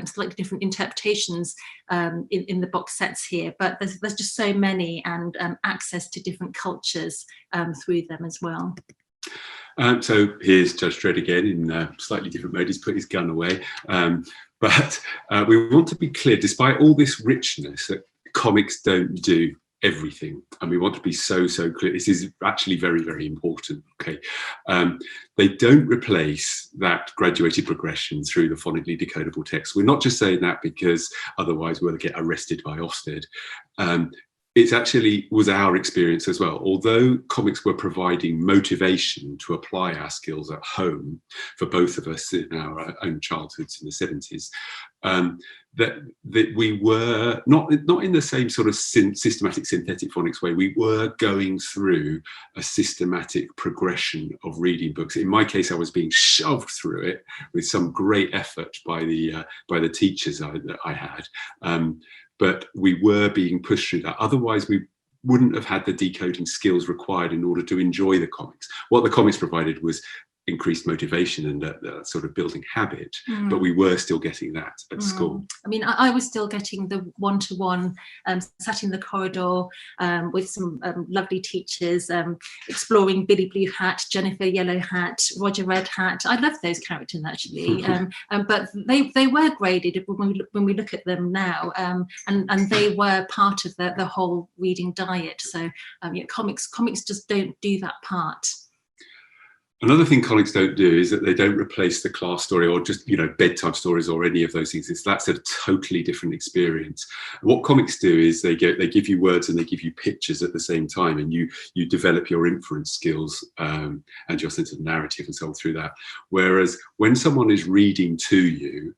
slightly different interpretations in the box sets here, but there's just so many, and access to different cultures through them as well. So here's Judge Dredd again in slightly different mode. He's put his gun away, but we want to be clear, despite all this richness, that comics don't do everything, and we want to be so clear. This is actually very, very important. Okay, they don't replace that graduated progression through the phonically decodable text. We're not just saying that because otherwise we'll get arrested by Ofsted. It actually was our experience as well. Although comics were providing motivation to apply our skills at home for both of us in our own childhoods in the 70s, that we were not in the same sort of systematic synthetic phonics way. We were going through a systematic progression of reading books. In my case, I was being shoved through it with some great effort by the teachers that I had. But we were being pushed through that. Otherwise, we wouldn't have had the decoding skills required in order to enjoy the comics. What the comics provided was increased motivation and that sort of building habit, but we were still getting that at school. I mean, I was still getting the one-to-one, sat in the corridor with some lovely teachers, exploring Billy Blue Hat, Jennifer Yellow Hat, Roger Red Hat. I love those characters actually, but they were graded when we look at them now, and they were part of the whole reading diet. So comics just don't do that part. Another thing comics don't do is that they don't replace the class story or just, bedtime stories or any of those things. That's a totally different experience. What comics do is they give you words and they give you pictures at the same time, and you develop your inference skills and your sense of narrative and so on through that. Whereas when someone is reading to you,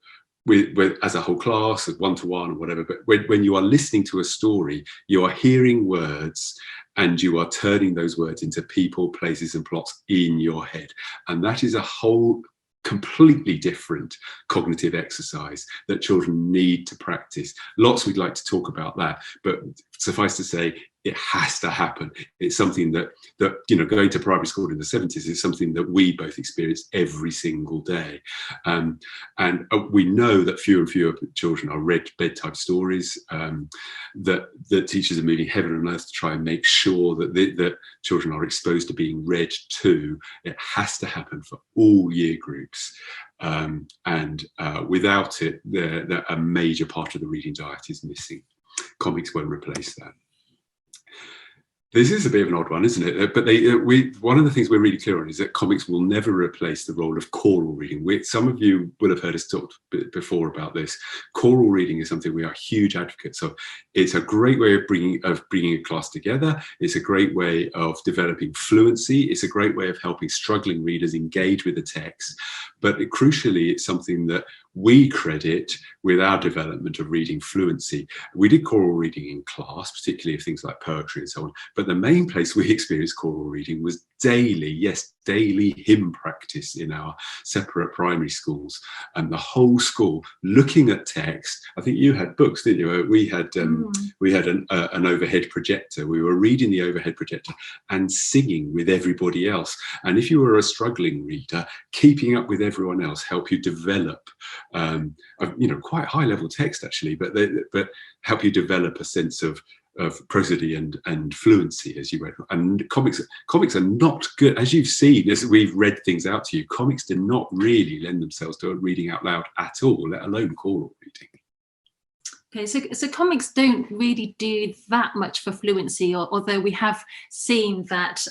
with as a whole class, as one-to-one or whatever, but when you are listening to a story, you are hearing words and you are turning those words into people, places and plots in your head. And that is a whole completely different cognitive exercise that children need to practice. Lots we'd like to talk about that, but suffice to say, it has to happen. It's something that going to primary school in the 70s is something that we both experience every single day. And we know that fewer and fewer children are read bedtime stories, that teachers are moving heaven and earth to try and make sure that children are exposed to being read to. It has to happen for all year groups. And without it, a major part of the reading diet is missing. Comics won't replace that. This is a bit of an odd one, isn't it? But one of the things we're really clear on is that comics will never replace the role of choral reading. Some of you will have heard us talk before about this. Choral reading is something we are huge advocates of. It's a great way of bringing a class together. It's a great way of developing fluency. It's a great way of helping struggling readers engage with the text. But crucially, it's something that we credit with our development of reading fluency. We did choral reading in class, particularly of things like poetry and so on. But the main place we experienced choral reading was daily hymn practice in our separate primary schools. And the whole school looking at text. I think you had books, didn't you? We had an overhead projector. We were reading the overhead projector and singing with everybody else. And if you were a struggling reader, keeping up with everyone else help you develop quite high level text actually, but help you develop a sense of prosody and fluency as you read. And comics are not good, as you've seen, as we've read things out to you. Comics do not really lend themselves to reading out loud at all, let alone choral reading. Okay, so comics don't really do that much for fluency, although we have seen that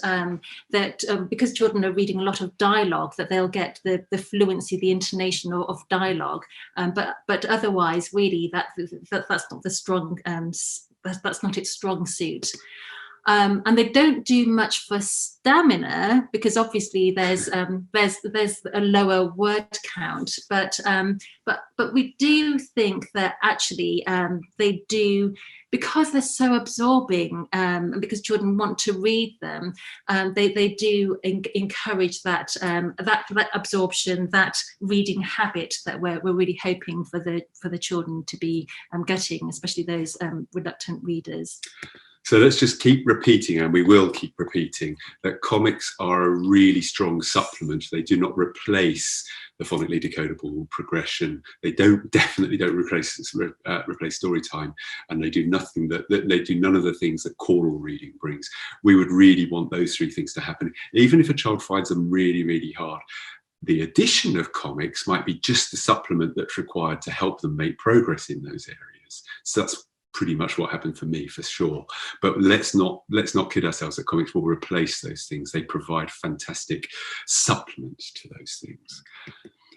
because children are reading a lot of dialogue, that they'll get the fluency, the intonation of dialogue. But otherwise, really, that's not the strong. That's not its strong suit. And they don't do much for stamina because obviously there's a lower word count, but we do think that actually they do, because they're so absorbing, and because children want to read them, they do encourage that absorption, that reading habit that we're really hoping for the children to be getting, especially those reluctant readers. So let's just keep repeating, and we will keep repeating, that comics are a really strong supplement. They do not replace the phonically decodable progression. They definitely don't replace story time, and they do nothing they do none of the things that choral reading brings. We would really want those three things to happen, even if a child finds them really, really hard. The addition of comics might be just the supplement that's required to help them make progress in those areas. So that's pretty much what happened for me, for sure. But let's not kid ourselves that comics will replace those things. They provide fantastic supplements to those things.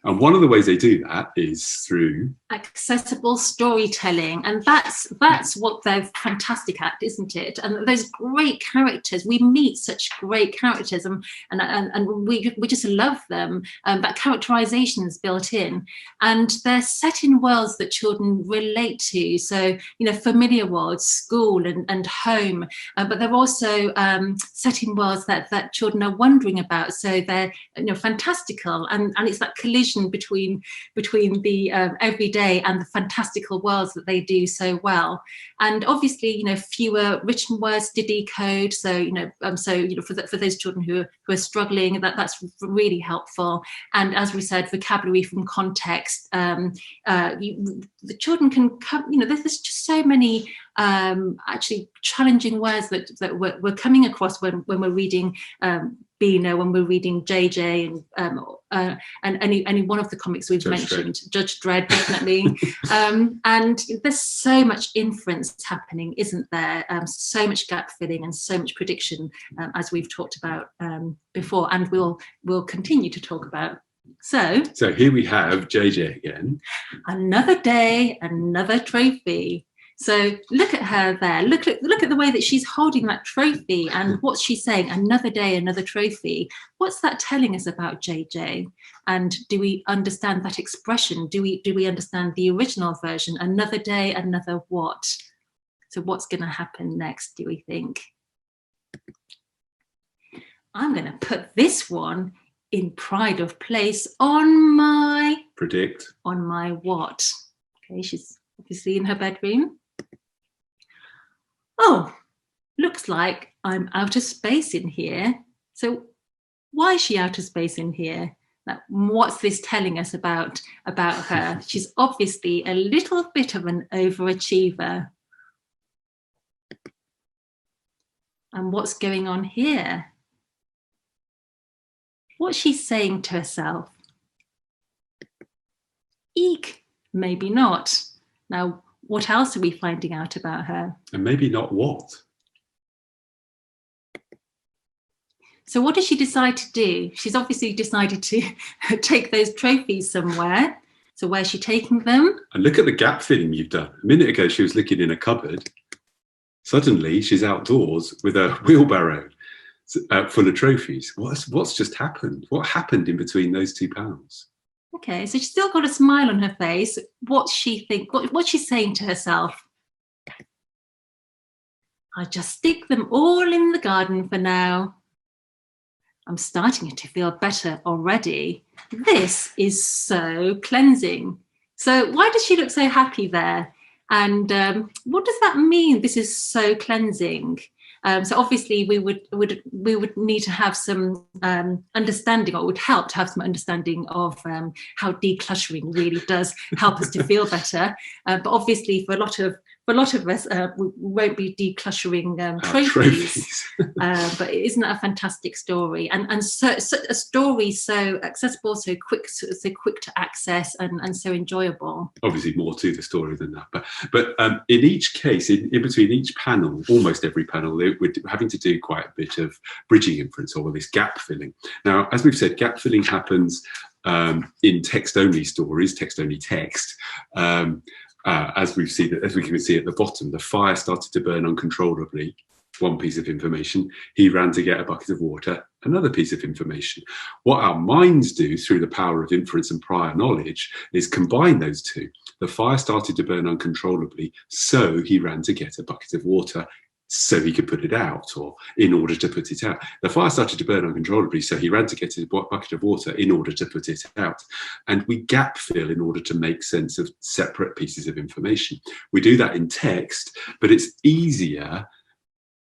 And one of the ways they do that is through accessible storytelling, and that's what they're fantastic at, isn't it? And those great characters, we meet such great characters, and we just love them. That characterization is built in, and they're set in worlds that children relate to. So familiar worlds, school and home, but they're also set in worlds that children are wondering about. So they're fantastical, and it's that collision between the everyday and the fantastical worlds that they do so well. And obviously, fewer written words to decode. So for those children who are struggling, that's really helpful. And as we said, vocabulary from context. The children can come. There's just so many actually challenging words that we're coming across when we're reading Bina, when we're reading JJ, and any one of the comics we've mentioned, Judge Dredd, definitely. And there's so much inference happening, isn't there? So much gap filling and so much prediction, as we've talked about before, and we'll continue to talk about. So here we have JJ again. Another day, another trophy. So look at her there. Look at the way that she's holding that trophy, and what's she saying? Another day, another trophy. What's that telling us about JJ? And do we understand that expression? Do we understand the original version? Another day, another what? So what's going to happen next, do we think? I'm going to put this one in pride of place on my predict. On my what? Okay, she's obviously in her bedroom. Oh, looks like I'm out of space in here. So why is she out of space in here? Now, what's this telling us about her? She's obviously a little bit of an overachiever. And what's going on here? What's she saying to herself? Eek, maybe not. Now, what else are we finding out about her? And maybe not what? So what does she decide to do? She's obviously decided to take those trophies somewhere. So where's she taking them? And look at the gap filling you've done. A minute ago, she was looking in a cupboard. Suddenly, she's outdoors with a wheelbarrow full of trophies. What's just happened? What happened in between those two panels? Okay, so she's still got a smile on her face. What's she think? What's she saying to herself? I'll just stick them all in the garden for now. I'm starting to feel better already. This is so cleansing. So why does she look so happy there? And what does that mean? This is so cleansing. So obviously we would need to have some understanding, or it would help to have some understanding of how decluttering really does help us to feel better. But obviously for a lot of us, we won't be decluttering trophies. But isn't that a fantastic story? And so a story so accessible, so quick to access, and so enjoyable. Obviously more to the story than that. But in each case, in between each panel, almost every panel, we're having to do quite a bit of bridging inference, or this gap filling. Now, as we've said, gap filling happens in text-only stories, text-only text. As we can see at the bottom, the fire started to burn uncontrollably. One piece of information. He ran to get a bucket of water. Another piece of information. What our minds do through the power of inference and prior knowledge is combine those two. The fire started to burn uncontrollably, so he ran to get a bucket of water so he could put it out, or in order to put it out. The fire started to burn uncontrollably, so he ran to get a bucket of water in order to put it out. And we gap fill in order to make sense of separate pieces of information. We do that in text, but it's easier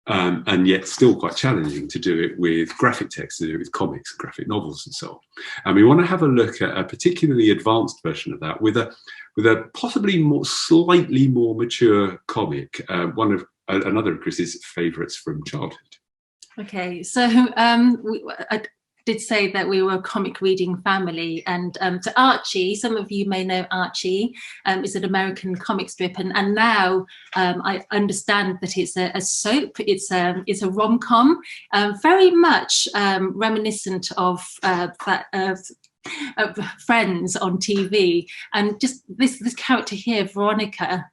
and yet still quite challenging to do it with graphic text, to do it with comics and graphic novels and so on. And we want to have a look at a particularly advanced version of that with a possibly slightly more mature comic, one of another of Chris's favourites from childhood. Okay, so I did say that we were a comic reading family, and so Archie, some of you may know Archie, is an American comic strip, and now I understand that it's a soap, it's a rom-com, very much reminiscent of Friends on TV, and just this character here, Veronica,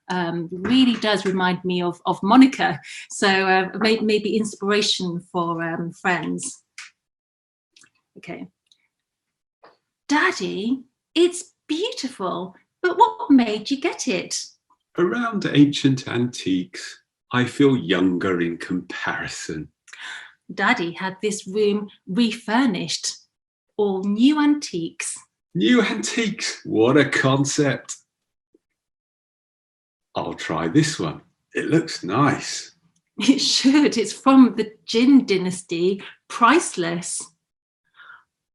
really does remind me of Monica, so maybe inspiration for Friends. Okay, Daddy, it's beautiful, but what made you get it? Around ancient antiques, I feel younger in comparison. Daddy had this room refurnished. All new antiques. New antiques, what a concept. I'll try this one. It looks nice. It should. It's from the Jin dynasty. Priceless.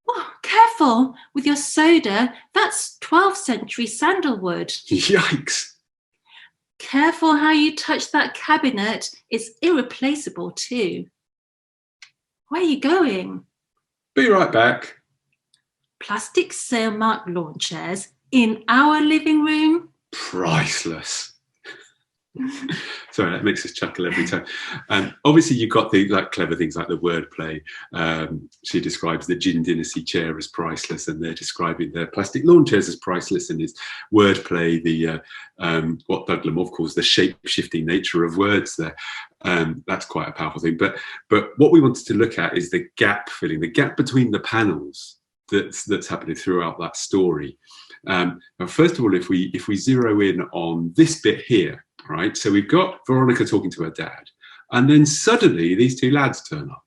Oh, careful with your soda. That's 12th century sandalwood. Yikes. Careful how you touch that cabinet. It's irreplaceable too. Where are you going? Be right back. Plastic sale-marked lawn chairs in our living room? Priceless. Sorry, that makes us chuckle every time. Obviously, you've got the clever things like the wordplay. She describes the Jin Dynasty chair as priceless, and they're describing their plastic lawn chairs as priceless. And his wordplay, the what Doug Lemov calls the shape-shifting nature of words. There, that's quite a powerful thing. But what we wanted to look at is the gap filling, the gap between the panels that's happening throughout that story. Now, first of all, if we zero in on this bit here. Right, so we've got Veronica talking to her dad, and then suddenly these two lads turn up.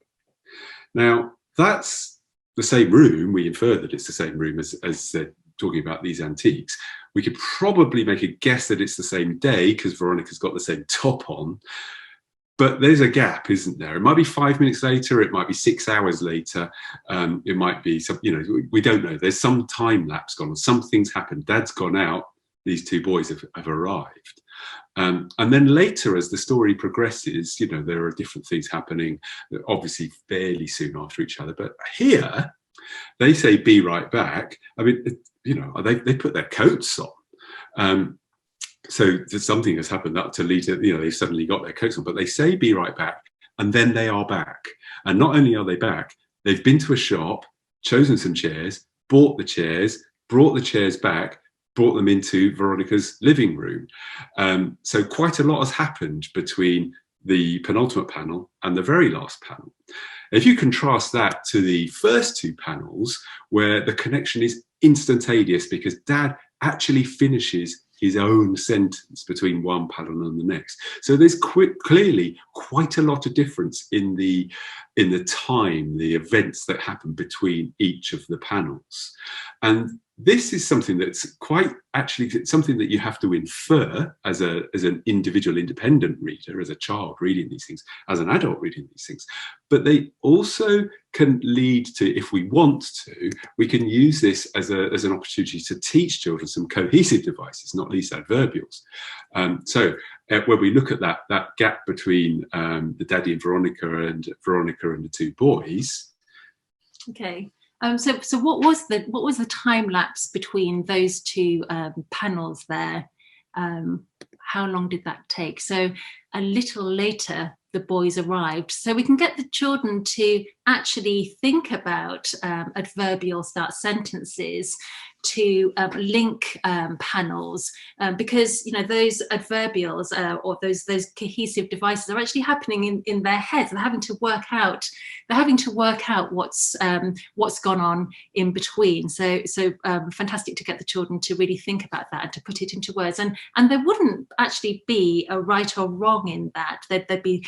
Now, that's the same room. We infer that it's the same room as talking about these antiques. We could probably make a guess that it's the same day because Veronica's got the same top on. But there's a gap, isn't there? It might be 5 minutes later. It might be 6 hours later. It might be some, we don't know. There's some time lapse gone on. Something's happened. Dad's gone out. These two boys have arrived. And then later, as the story progresses, there are different things happening, obviously fairly soon after each other. But here, they say, be right back. I mean, they put their coats on. So something has happened that to lead to, they've suddenly got their coats on, but they say, be right back. And then they are back. And not only are they back, they've been to a shop, chosen some chairs, bought the chairs, brought the chairs back, brought them into Veronica's living room. So quite a lot has happened between the penultimate panel and the very last panel. If you contrast that to the first two panels, where the connection is instantaneous because Dad actually finishes his own sentence between one panel and the next. So there's clearly quite a lot of difference in the time, the events that happen between each of the panels. And this is something that's quite actually something that you have to infer as an individual independent reader, as a child reading these things, as an adult reading these things. But they also can lead to, if we want to, we can use this as an opportunity to teach children some cohesive devices, not least adverbials. So when we look at that gap between the daddy and Veronica and the two boys. Okay. So what was the time lapse between those two panels there? How long did that take? So a little later, the boys arrived. So we can get the children to actually think about adverbial start sentences, to link panels, because those adverbials or those cohesive devices are actually happening in their heads. They're having to work out what's gone on in between. So fantastic to get the children to really think about that and to put it into words. And there wouldn't actually be a right or wrong in that. There'd be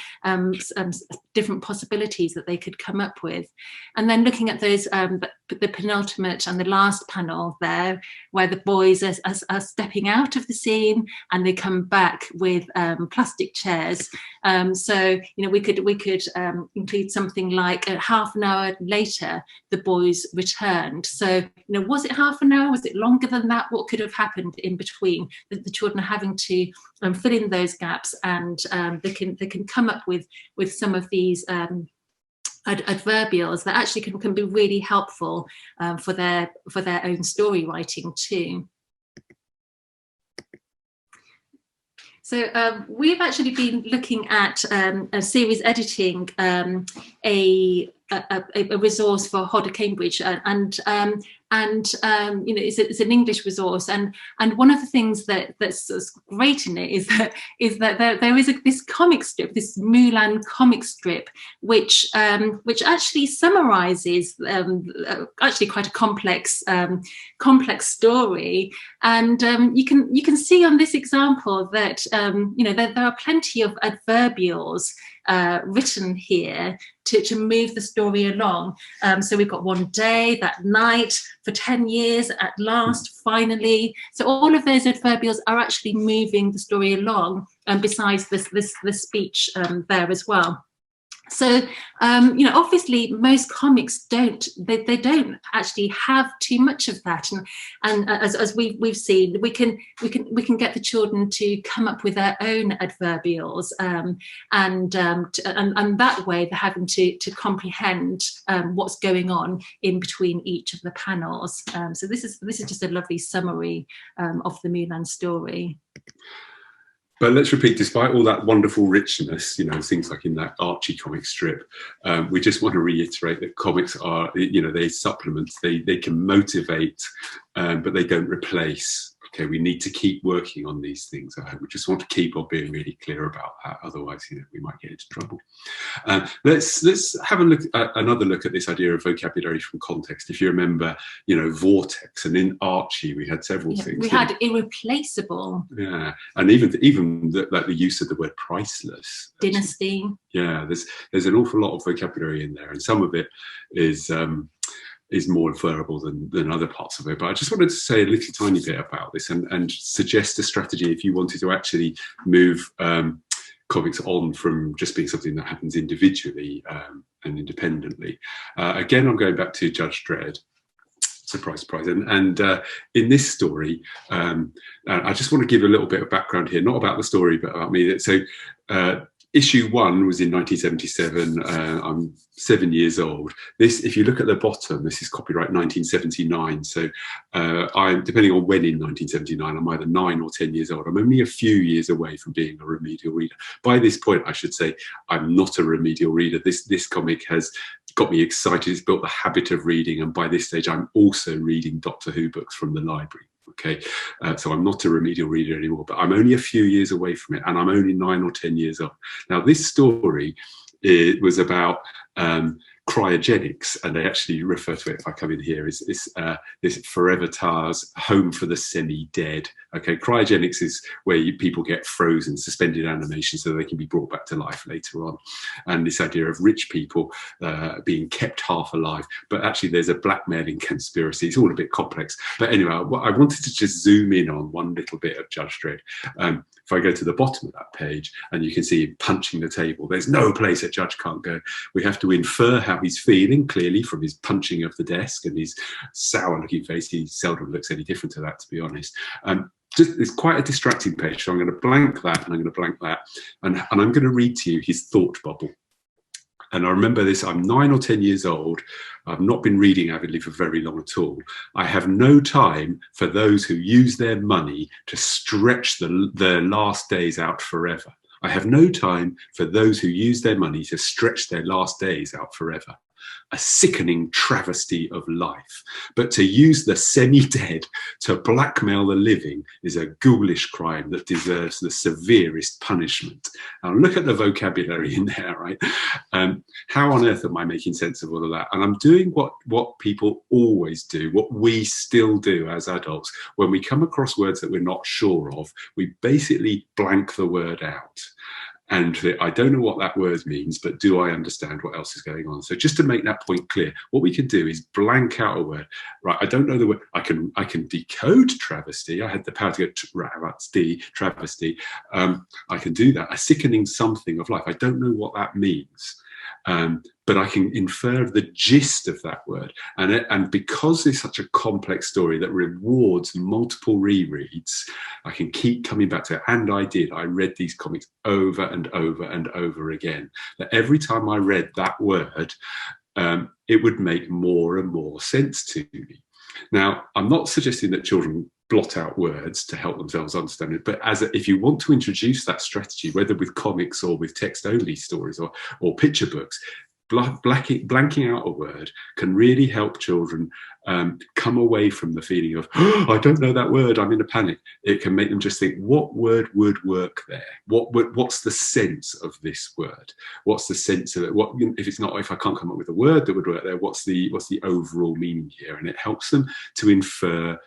different possibilities that they could come up with. And then looking at those, the penultimate and the last panel there, where the boys are stepping out of the scene and they come back with plastic chairs. So we could include something like half an hour later the boys returned. So was it half an hour? Was it longer than that? What could have happened in between? The children are having to fill in those gaps, and they can come up with some of these adverbials that actually can be really helpful for their own story writing too. So we've actually been looking at a series editing, a resource for Hodder Cambridge, and it's an English resource, and one of the things that's great in it is that there is this comic strip, this Mulan comic strip, which actually summarizes actually quite a complex story, and you can see on this example that there are plenty of adverbials written here to move the story along. So we've got one day, that night, for 10 years, at last, finally. So all of those adverbials are actually moving the story along, besides the speech there as well. So, obviously most comics don't actually have too much of that, and as we've seen, we can get the children to come up with their own adverbials, and that way they're having to comprehend what's going on in between each of the panels. So this is just a lovely summary of the Mulan story. But let's repeat, despite all that wonderful richness, things like in that Archie comic strip, we just want to reiterate that comics are, they supplement, they can motivate, but they don't replace. Okay, we need to keep working on these things. We just want to keep on being really clear about that. Otherwise, we might get into trouble. Let's have another look at this idea of vocabulary from context. If you remember, vortex, and in Archie we had several things. We had irreplaceable. Yeah, and even the use of the word priceless. Dynasty. Yeah, there's an awful lot of vocabulary in there, and some of it is more inferable than other parts of it. But I just wanted to say a little tiny bit about this and suggest a strategy if you wanted to actually move comics on from just being something that happens individually and independently. Again, I'm going back to Judge Dredd. Surprise, surprise. And in this story, I just want to give a little bit of background here, not about the story, but about me. So issue 1 was in 1977. I'm 7 years old. This, if you look at the bottom, this is copyright 1979. So I'm, depending on when in 1979, I'm either 9 or 10 years old. I'm only a few years away from being a remedial reader. By this point, I should say, I'm not a remedial reader. This comic has got me excited. It's built the habit of reading. And by this stage, I'm also reading Doctor Who books from the library. Okay, so I'm not a remedial reader anymore, but I'm only a few years away from it, and I'm only 9 or 10 years old. Now, this story, it was about cryogenics, and they actually refer to it, if I come in here, is this Forever Tars Home for the Semi-Dead. Okay, cryogenics is where people get frozen, suspended animation so they can be brought back to life later on. And this idea of rich people being kept half alive, but actually there's a blackmailing conspiracy. It's all a bit complex. But anyway, I wanted to just zoom in on one little bit of Judge Dredd. If I go to the bottom of that page, and you can see him punching the table, there's no place a judge can't go. We have to infer how he's feeling, clearly, from his punching of the desk and his sour-looking face. He seldom looks any different to that, to be honest. It's quite a distracting page, so I'm going to blank that, and I'm going to blank that, and I'm going to read to you his thought bubble. And I remember this, I'm 9 or 10 years old. I've not been reading avidly for very long at all. I have no time for those who use their money to stretch their last days out forever. I have no time for those who use their money to stretch their last days out forever. A sickening travesty of life. But to use the semi-dead to blackmail the living is a ghoulish crime that deserves the severest punishment. Now look at the vocabulary in there, right? How on earth am I making sense of all of that? And I'm doing what people always do, what we still do as adults. When we come across words that we're not sure of, we basically blank the word out. And I don't know what that word means, but do I understand what else is going on? So just to make that point clear, what we can do is blank out a word. Right, I don't know the word. I can decode travesty. I had the power to go travesty. I can do that. A sickening something of life. I don't know what that means. But I can infer the gist of that word. And because it's such a complex story that rewards multiple rereads, I can keep coming back to it. And I did. I read these comics over and over and over again. That every time I read that word, it would make more and more sense to me. Now, I'm not suggesting that children blot out words to help themselves understand it, but if you want to introduce that strategy, whether with comics or with text-only stories or picture books, blanking out a word can really help children come away from the feeling of, oh, I don't know that word, I'm in a panic. It can make them just think, what word would work there? What's the sense of this word? What's the sense of it? If I can't come up with a word that would work there, what's the overall meaning here? And it helps them to infer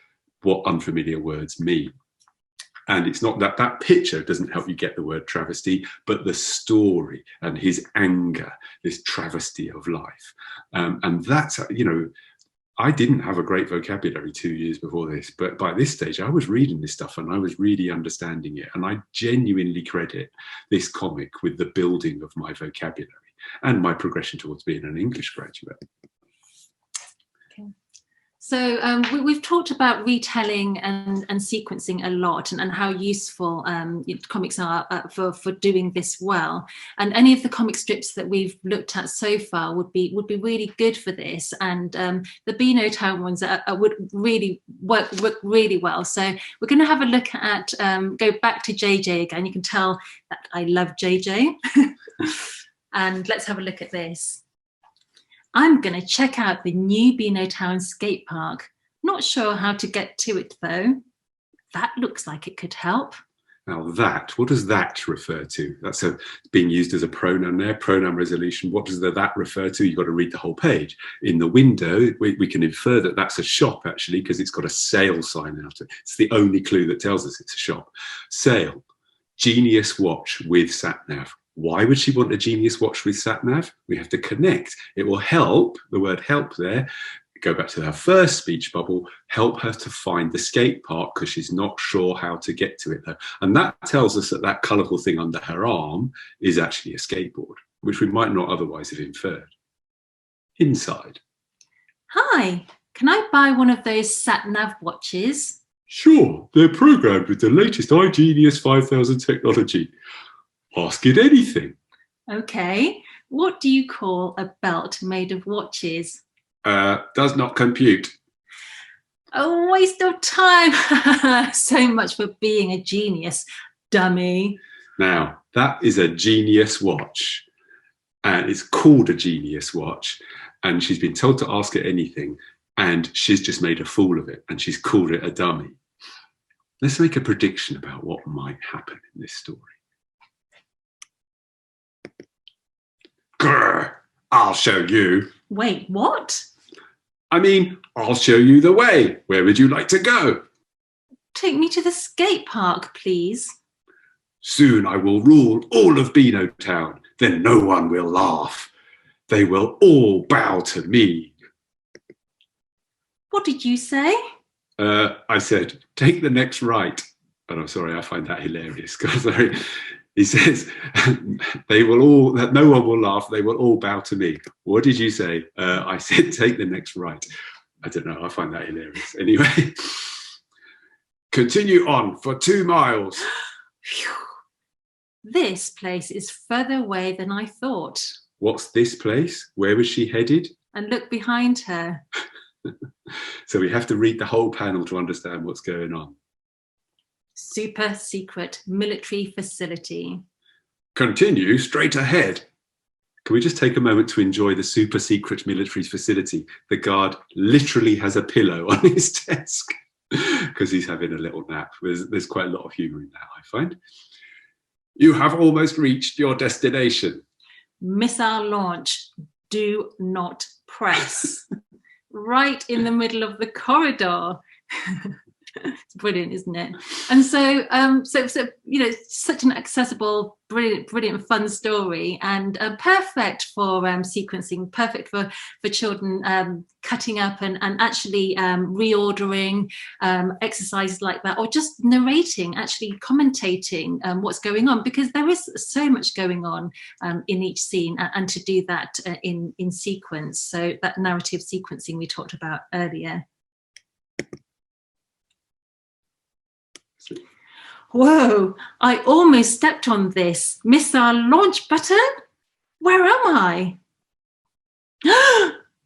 what unfamiliar words mean. And it's not that picture doesn't help you get the word travesty, but the story and his anger, this travesty of life. And that's, I didn't have a great vocabulary 2 years before this, but by this stage I was reading this stuff and I was really understanding it. And I genuinely credit this comic with the building of my vocabulary. and my progression towards being an English graduate. So we've talked about retelling and sequencing a lot, and how useful comics are for doing this well. And any of the comic strips that we've looked at so far would be really good for this. And the Beano Town ones would really work really well. So we're going to have a look at go back to JJ again. You can tell that I love JJ. And let's have a look at this. I'm going to check out the new Beano Town skate park. Not sure how to get to it though. That looks like it could help. Now that, what does that refer to? That's being used as a pronoun there, pronoun resolution. What does that refer to? You've got to read the whole page. In the window, we can infer that that's a shop actually, because it's got a sale sign out. It's the only clue that tells us it's a shop. Sale, Genius watch with sat-nav. Why would she want a Genius watch with sat-nav? We have to connect. It will help, the word help there, go back to her first speech bubble, help her to find the skate park because she's not sure how to get to it though. And that tells us that that colourful thing under her arm is actually a skateboard, which we might not otherwise have inferred. Inside. Hi, can I buy one of those sat-nav watches? Sure, they're programmed with the latest iGenius 5000 technology. Ask it anything. Okay, what do you call a belt made of watches? Does not compute. A waste of time. So much for being a genius, dummy. Now, that is a Genius watch. And it's called a Genius watch. And she's been told to ask it anything. And she's just made a fool of it. And she's called it a dummy. Let's make a prediction about what might happen in this story. Grr, I'll show you. Wait, what? I mean, I'll show you the way. Where would you like to go? Take me to the skate park, please. Soon I will rule all of Beano Town. Then no one will laugh. They will all bow to me. What did you say? I said, take the next right. But I'm sorry, I find that hilarious. Sorry. He says, they will all, that no one will laugh, they will all bow to me. What did you say? I said, take the next right. I don't know, I find that hilarious. Anyway, continue on for 2 miles. This place is further away than I thought. What's this place? Where was she headed? And look behind her. So we have to read the whole panel to understand what's going on. Super secret military facility. Continue straight ahead. Can we just take a moment to enjoy the super secret military facility? The guard literally has a pillow on his desk because he's having a little nap. There's quite a lot of humour in that, I find. You have almost reached your destination. Missile launch. Do not press. Right in the middle of the corridor. It's brilliant, isn't it? And so, so you know, such an accessible, brilliant, fun story, and perfect for sequencing, perfect for children cutting up and actually reordering exercises like that, or just narrating, actually commentating what's going on, because there is so much going on in each scene, and to do that in sequence. So that narrative sequencing we talked about earlier. Whoa, I almost stepped on this missile launch button. Where am I?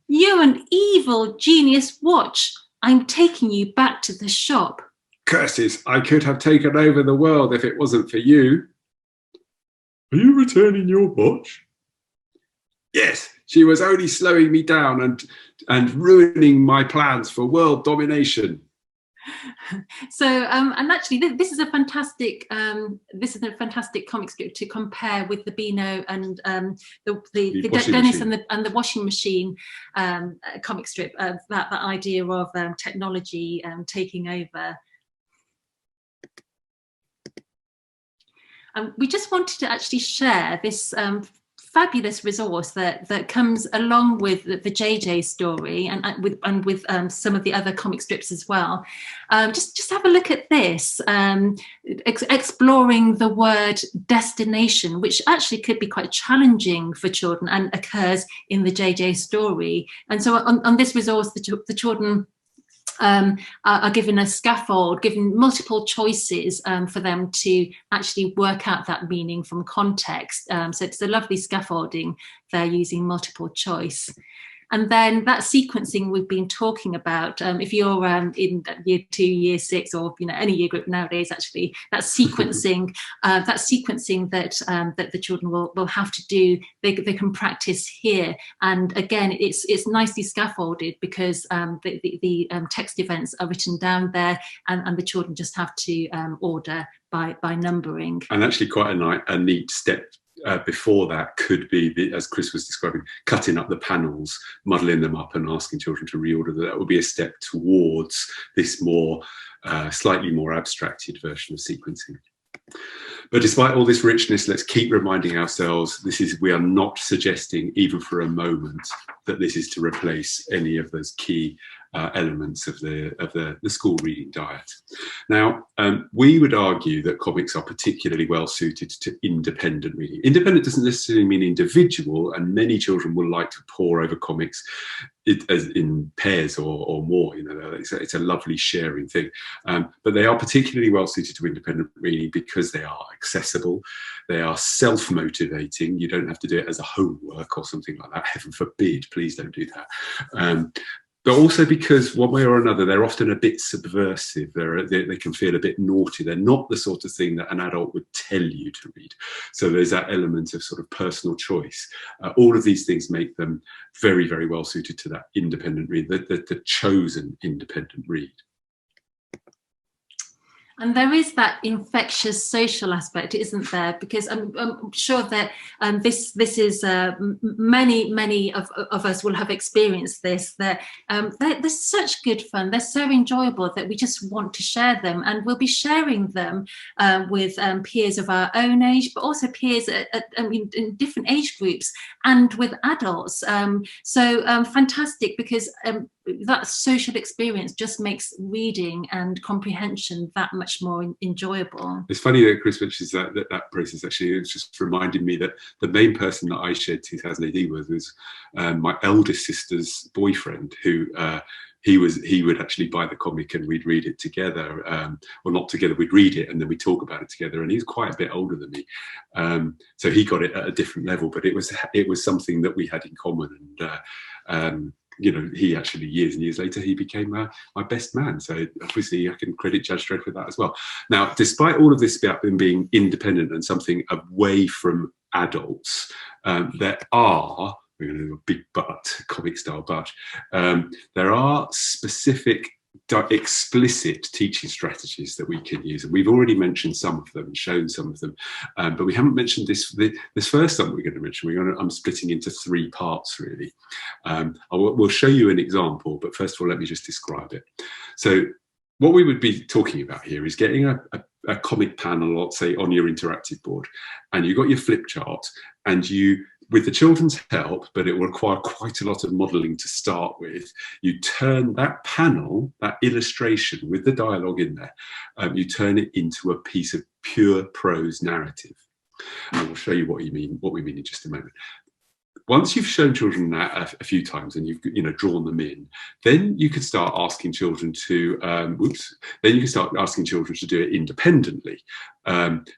You an evil Genius watch. I'm taking you back to the shop. Curses, I could have taken over the world if it wasn't for you. Are you returning your watch? Yes, she was only slowing me down and ruining my plans for world domination. So and actually this is a fantastic comic strip to compare with the Beano and the Dennis and the washing machine comic strip, that idea of technology taking over. We just wanted to actually share this fabulous resource that comes along with the JJ story and with some of the other comic strips as well. Just have a look at this, exploring the word destination, which actually could be quite challenging for children and occurs in the JJ story. And so on this resource, the children are given a scaffold, given multiple choices for them to actually work out that meaning from context. So it's a lovely scaffolding. They're using multiple choice. And then that sequencing we've been talking about, if you're in year 2, year 6, or any year group nowadays, actually, that sequencing, that the children will have to do, they can practice here. And again, it's nicely scaffolded because the text events are written down there, and the children just have to order by numbering. And actually, quite a neat step. Before that could be, as Chris was describing, cutting up the panels, muddling them up and asking children to reorder. That would be a step towards this more, slightly more abstracted version of sequencing. But despite all this richness, let's keep reminding ourselves we are not suggesting even for a moment that this is to replace any of those key elements of the school reading diet. Now, we would argue that comics are particularly well suited to independent reading. Independent doesn't necessarily mean individual, and many children will like to pore over comics as in pairs or more. It's a lovely sharing thing. But they are particularly well suited to independent reading because they are accessible, they are self-motivating. You don't have to do it as a homework or something like that. Heaven forbid, please don't do that. But also because one way or another, they're often a bit subversive. They can feel a bit naughty. They're not the sort of thing that an adult would tell you to read. So there's that element of sort of personal choice. All of these things make them very, very well suited to that independent read, the chosen independent read. And there is that infectious social aspect, isn't there? Because I'm sure that this is many of us will have experienced this. That they're such good fun. They're so enjoyable that we just want to share them, and we'll be sharing them with peers of our own age, but also peers in different age groups and with adults. So fantastic, because that social experience just makes reading and comprehension that much more enjoyable. It's funny that Chris mentions that process. Actually, it's just reminded me that the main person that I shared 2000 AD with was my eldest sister's boyfriend, who he would actually buy the comic and we'd read it together, or not together, we'd read it and then we'd talk about it together. And he's quite a bit older than me, so he got it at a different level, but it was something that we had in common. And he actually, years and years later, he became my best man. So obviously I can credit Judge Dredd for that as well. Now, despite all of this about them being independent and something away from adults, there are, we're going to do a big but, comic style but, there are specific explicit teaching strategies that we can use, and we've already mentioned some of them and shown some of them, but we haven't mentioned this first one we're going to mention. I'm splitting into 3 parts really. We'll show you an example, but first of all let me just describe it. So what we would be talking about here is getting a comic panel, let's say, on your interactive board, and you've got your flip chart, and you, with the children's help, but it will require quite a lot of modelling to start with, you turn that panel, that illustration with the dialogue in there, you turn it into a piece of pure prose narrative. And we'll show you what we mean in just a moment. Once you've shown children that a few times and you've drawn them in, then you can start asking children to do it independently.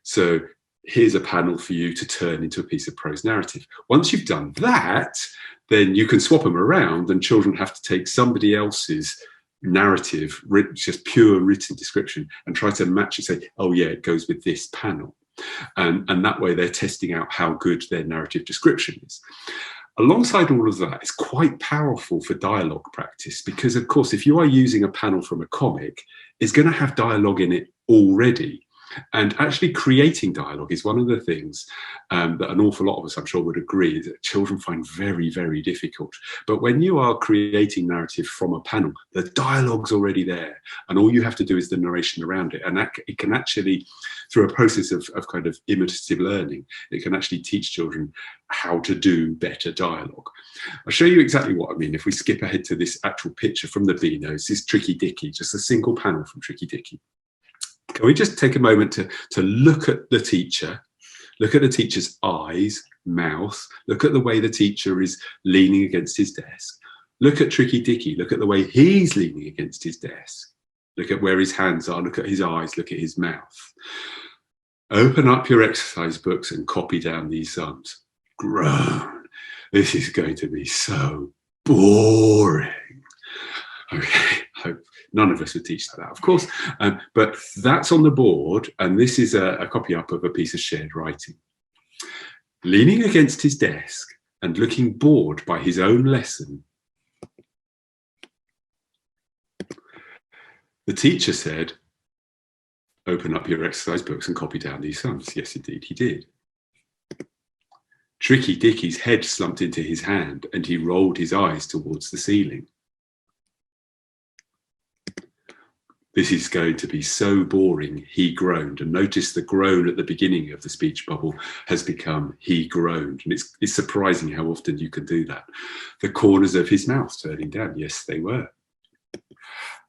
So here's a panel for you to turn into a piece of prose narrative. Once you've done that, then you can swap them around, and children have to take somebody else's narrative, just pure written description, and try to match it, say, oh yeah, it goes with this panel. And that way they're testing out how good their narrative description is. Alongside all of that, it's quite powerful for dialogue practice, because of course, if you are using a panel from a comic, it's going to have dialogue in it already. And actually creating dialogue is one of the things that an awful lot of us, I'm sure, would agree that children find very, very difficult. But when you are creating narrative from a panel, the dialogue's already there, and all you have to do is the narration around it. And that, it can actually, through a process of kind of imitative learning, it can actually teach children how to do better dialogue. I'll show you exactly what I mean if we skip ahead to this actual picture from the Beano. This is Tricky Dicky, just a single panel from Tricky Dicky. Can we just take a moment to look at the teacher, look at the teacher's eyes, mouth, look at the way the teacher is leaning against his desk. Look at Tricky Dicky, look at the way he's leaning against his desk. Look at where his hands are, look at his eyes, look at his mouth. Open up your exercise books and copy down these sums. Groan. This is going to be so boring. Okay, I hope none of us would teach that, of course, but that's on the board, and this is a copy up of a piece of shared writing. Leaning against his desk and looking bored by his own lesson, the teacher said, open up your exercise books and copy down these sums. Yes, indeed, he did. Tricky Dicky's head slumped into his hand and he rolled his eyes towards the ceiling. This is going to be so boring, he groaned. And notice the groan at the beginning of the speech bubble has become he groaned. And it's surprising how often you can do that. The corners of his mouth turning down. Yes, they were.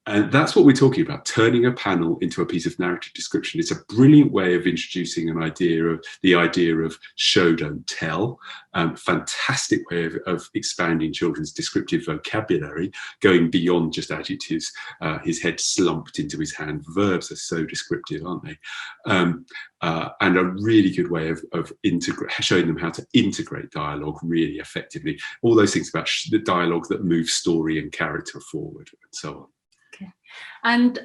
And that's what we're talking about, turning a panel into a piece of narrative description. It's a brilliant way of introducing the idea of show, don't tell. Fantastic way of expanding children's descriptive vocabulary, going beyond just adjectives. His head slumped into his hand. Verbs are so descriptive, aren't they? And a really good way of showing them how to integrate dialogue really effectively. All those things about the dialogue that moves story and character forward and so on. And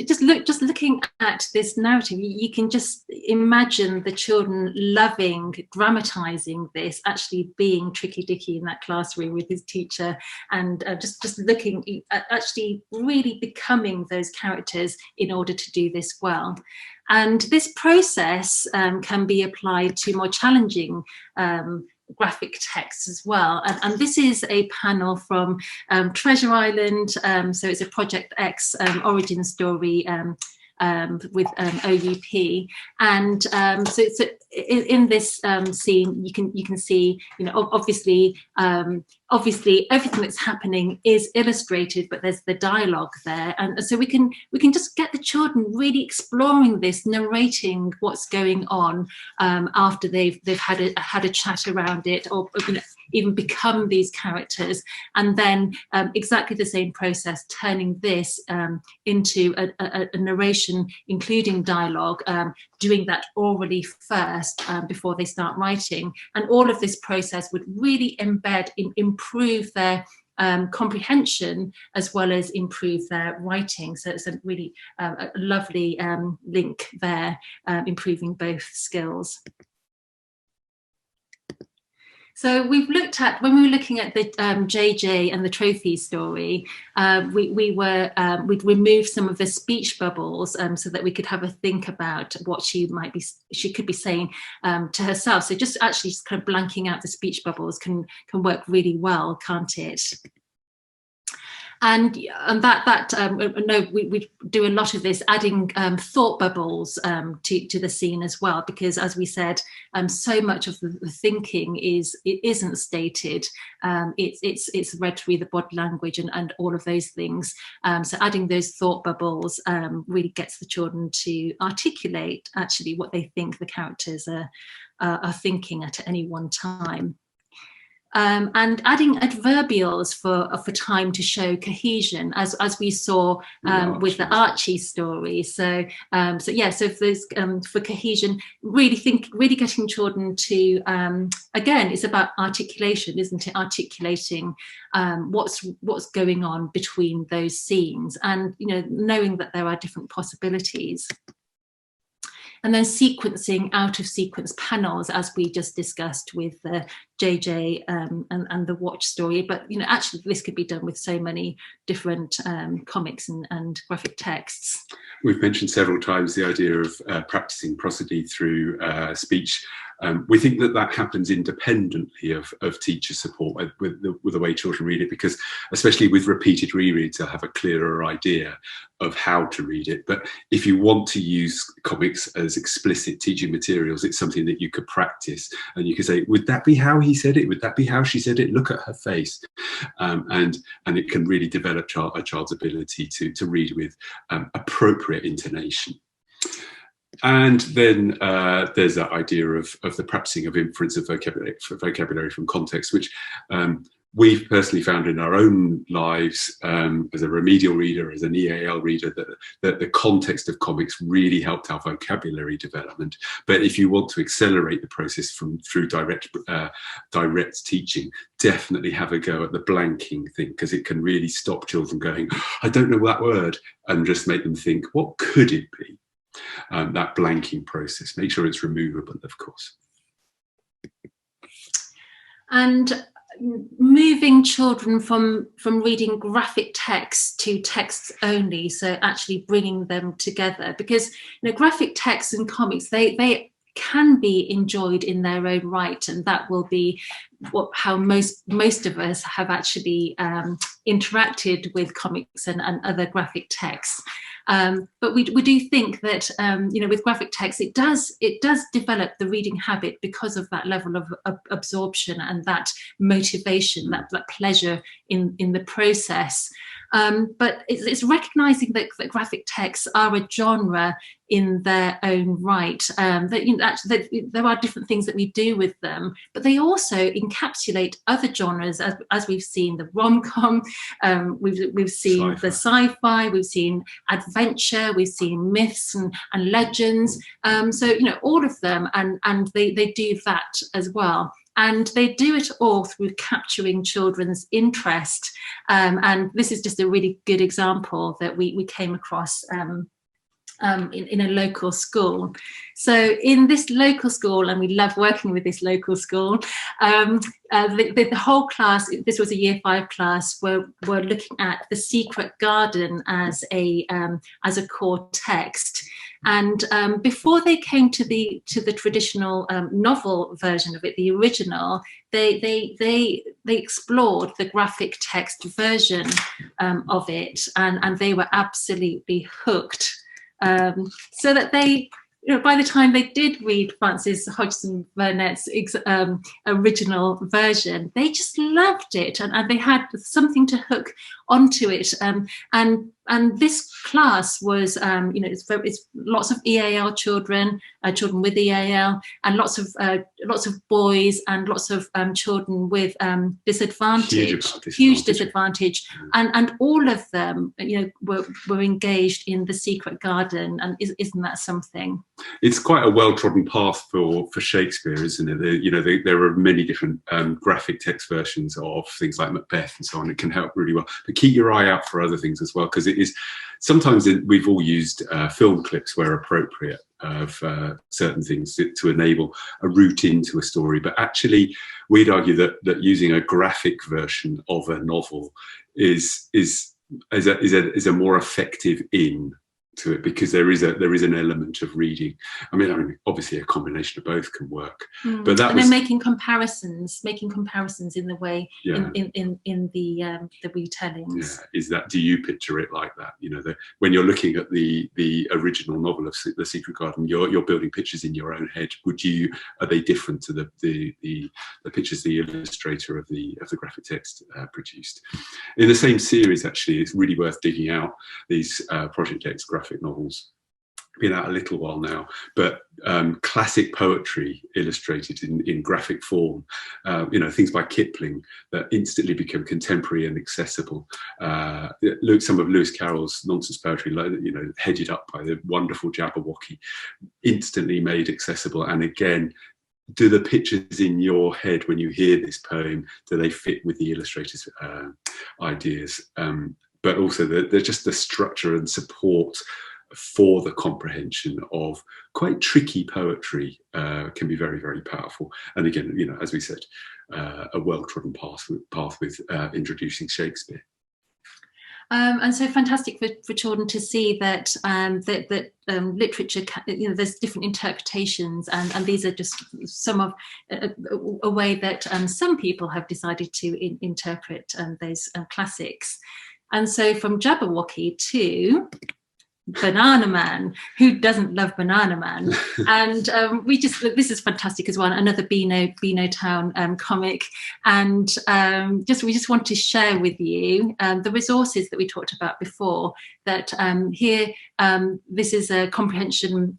just looking at this narrative, you can just imagine the children loving dramatizing this, actually being Tricky Dicky in that classroom with his teacher, and just looking at actually really becoming those characters in order to do this well. And this process can be applied to more challenging graphic text as well, and this is a panel from Treasure Island, so it's a Project X origin story with OUP, and so in this scene you can see, you know, obviously everything that's happening is illustrated, but there's the dialogue there, and so we can just get the children really exploring this, narrating what's going on after they've had a chat around it, or you know, even become these characters, and then exactly the same process, turning this into a narration including dialogue, doing that orally first before they start writing. And all of this process would really improve their comprehension as well as improve their writing. So it's a really a lovely link there, improving both skills. So we've looked at, when we were looking at the JJ and the trophy story, we'd removed some of the speech bubbles so that we could have a think about what she could be saying to herself. So just kind of blanking out the speech bubbles can work really well, can't it? And no, we do a lot of this, adding thought bubbles to the scene as well, because as we said, so much of the thinking isn't stated. It's read through the body language and all of those things. So adding those thought bubbles really gets the children to articulate actually what they think the characters are thinking at any one time. And adding adverbials for time to show cohesion, as we saw with the Archie story. So if there's for cohesion, really getting children to again, it's about articulation, isn't it? Articulating what's going on between those scenes, and you know, knowing that there are different possibilities. And then sequencing out of sequence panels, as we just discussed with the JJ and the Watch story. But actually this could be done with so many different comics and graphic texts. We've mentioned several times the idea of practicing prosody through speech. We think that happens independently of teacher support with the way children read it, because especially with repeated rereads, they'll have a clearer idea of how to read it. But if you want to use comics as explicit teaching materials, it's something that you could practice, and you could say, would that be how he said it? Would that be how she said it? Look at her face. And it can really develop a child's ability to read with appropriate intonation. And then there's that idea of the practicing of inference of vocabulary from context, which we've personally found in our own lives as a remedial reader, as an EAL reader, that the context of comics really helped our vocabulary development. But if you want to accelerate the process through direct teaching, definitely have a go at the blanking thing, because it can really stop children going, I don't know that word, and just make them think, what could it be? That blanking process. Make sure it's removable, of course. And moving children from reading graphic text to texts only, so actually bringing them together, because graphic texts and comics, they can be enjoyed in their own right, and that will be how most of us have actually interacted with comics and other graphic texts. But we do think that with graphic text, it does develop the reading habit because of that level of absorption and that motivation, that pleasure in the process. But it's recognizing that graphic texts are a genre in their own right. That there are different things that we do with them, but they also encapsulate other genres, as we've seen the rom-com, we've seen the sci-fi, we've seen adventure, we've seen myths and legends. So all of them, and they do that as well. And they do it all through capturing children's interest. And this is just a really good example that we came across in a local school. So in this local school, and we love working with this local school, the whole class, this was a year 5 class, were looking at The Secret Garden as a core text. And before they came to the traditional novel version of it, the original, they explored the graphic text version of it, and they were absolutely hooked. So that they, by the time they did read Frances Hodgson Burnett's original version, they just loved it, and they had something to hook onto it. And this class was, it's lots of EAL children, children with EAL, and lots of boys, and lots of children with huge disadvantage, and all of them, were engaged in The Secret Garden. And isn't that something? It's quite a well-trodden path for Shakespeare, isn't it? There are many different graphic text versions of things like Macbeth and so on. It can help really well, but keep your eye out for other things as well, because it is sometimes we've all used film clips where appropriate of certain things to enable a route into a story, but actually we'd argue that using a graphic version of a novel is a more effective to it, because there is an element of reading. I mean, obviously a combination of both can work, but then making comparisons in the way, in the retellings. Do you picture it like that? When you're looking at the original novel of The Secret Garden, you're building pictures in your own head. Are they different to the pictures the illustrator of the graphic text produced? In the same series, actually, it's really worth digging out these Project X graphic novels. Been out a little while now, but classic poetry illustrated in graphic form, things by Kipling that instantly become contemporary and accessible. Some of Lewis Carroll's nonsense poetry, headed up by the wonderful Jabberwocky, instantly made accessible. And again, do the pictures in your head when you hear this poem, do they fit with the illustrator's ideas? But also there's just the structure and support for the comprehension of quite tricky poetry can be very, very powerful. And again, as we said, a well-trodden path with introducing Shakespeare. And so fantastic for children to see that literature, there's different interpretations, and these are just some of a way that some people have decided to interpret those classics. And so from Jabberwocky to Banana Man, who doesn't love Banana Man? And this is fantastic as well, another Beano Town comic, and we just want to share with you the resources that we talked about before, that here this is a comprehension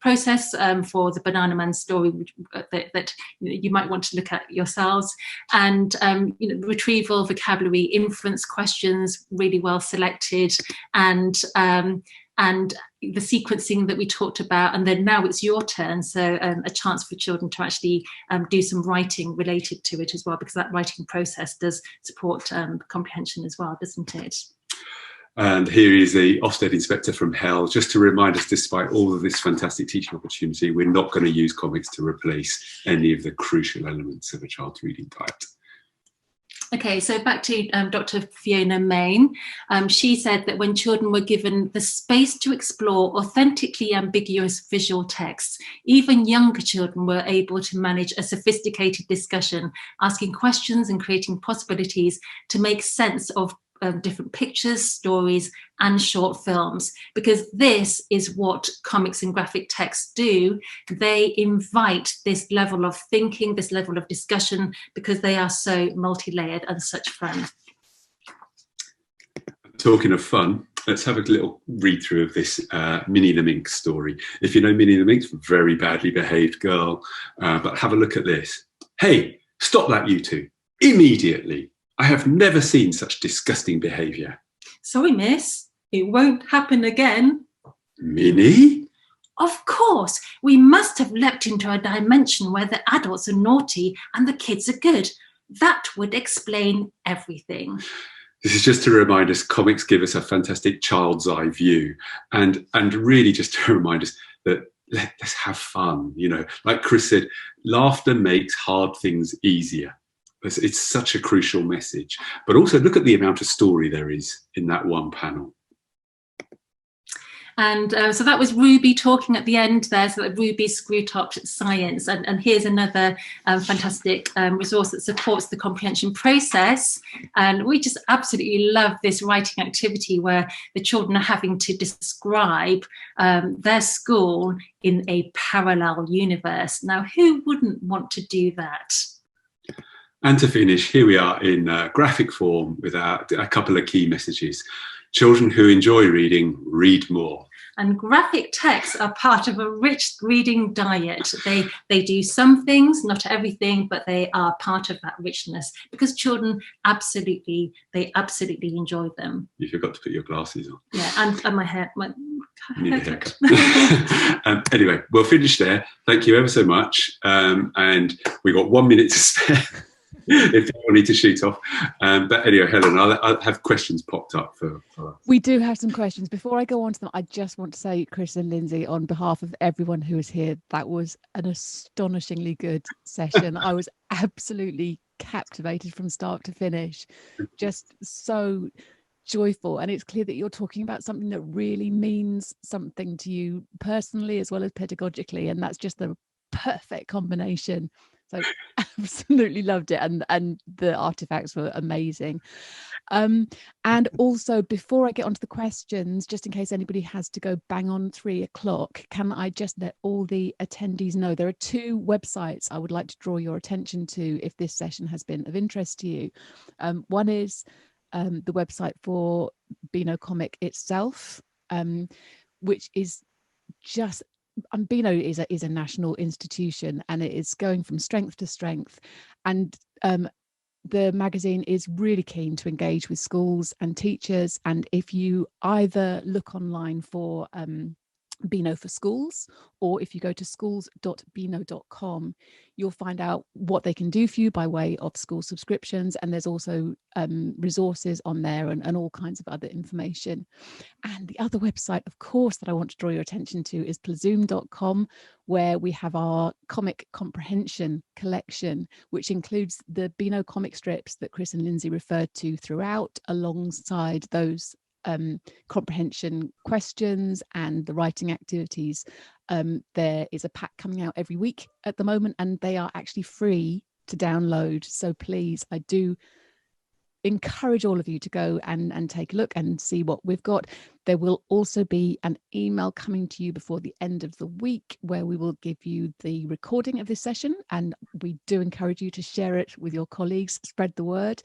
process for the Banana Man story that you might want to look at yourselves, and retrieval, vocabulary, inference questions, really well selected, and the sequencing that we talked about, and then now it's your turn, so a chance for children to actually do some writing related to it as well, because that writing process does support comprehension as well, doesn't it? And here is the Ofsted Inspector from Hell, just to remind us, despite all of this fantastic teaching opportunity, we're not going to use comics to replace any of the crucial elements of a child's reading diet. Okay, so back to Dr. Fiona Main. She said that when children were given the space to explore authentically ambiguous visual texts, even younger children were able to manage a sophisticated discussion, asking questions and creating possibilities to make sense of different pictures, stories, and short films, because this is what comics and graphic texts do. They invite this level of thinking, this level of discussion, because they are so multi-layered and such fun. Talking of fun, let's have a little read through of this Minnie the Minx story. If you know Minnie the Minx, very badly behaved girl, but have a look at this. Hey, stop that, you two, immediately. I have never seen such disgusting behaviour. Sorry, miss, it won't happen again. Minnie? Of course, we must have leapt into a dimension where the adults are naughty and the kids are good. That would explain everything. This is just to remind us, comics give us a fantastic child's eye view, and really just to remind us that let's have fun. Like Chris said, laughter makes hard things easier. It's such a crucial message, but also look at the amount of story there is in that one panel. And so that was Ruby talking at the end there, so that Ruby Screw-Top Science. And here's another fantastic resource that supports the comprehension process. And we just absolutely love this writing activity where the children are having to describe their school in a parallel universe. Now, who wouldn't want to do that? And to finish, here we are in graphic form with a couple of key messages. Children who enjoy reading, read more. And graphic texts are part of a rich reading diet. They do some things, not everything, but they are part of that richness, because children absolutely enjoy them. You forgot to put your glasses on. Yeah, and my hair. Haircut. Anyway, we'll finish there. Thank you ever so much. And we got 1 minute to spare. If people need to shoot off. But anyway, Helen, I'll have questions popped up for us. We do have some questions. Before I go on to them, I just want to say, Chris and Lindsay, on behalf of everyone who was here, that was an astonishingly good session. I was absolutely captivated from start to finish. Just so joyful. And it's clear that you're talking about something that really means something to you personally as well as pedagogically. And that's just the perfect combination. So absolutely loved it, and the artifacts were amazing. And also, before I get onto the questions, just in case anybody has to go bang on 3 o'clock, can I just let all the attendees know there are 2 websites I would like to draw your attention to if this session has been of interest to you. One is the website for Beano Comic itself, which is just Beano is a national institution, and it is going from strength to strength, and the magazine is really keen to engage with schools and teachers. And if you either look online for Beano for Schools, or if you go to schools.beano.com, you'll find out what they can do for you by way of school subscriptions. And there's also resources on there and all kinds of other information. And the other website, of course, that I want to draw your attention to is plazoom.com, where we have our comic comprehension collection, which includes the Beano comic strips that Chris and Lindsay referred to throughout, alongside those comprehension questions and the writing activities. There is a pack coming out every week at the moment, and they are actually free to download. So please, I do encourage all of you to go and take a look and see what we've got. There will also be an email coming to you before the end of the week where we will give you the recording of this session, and we do encourage you to share it with your colleagues, spread the word.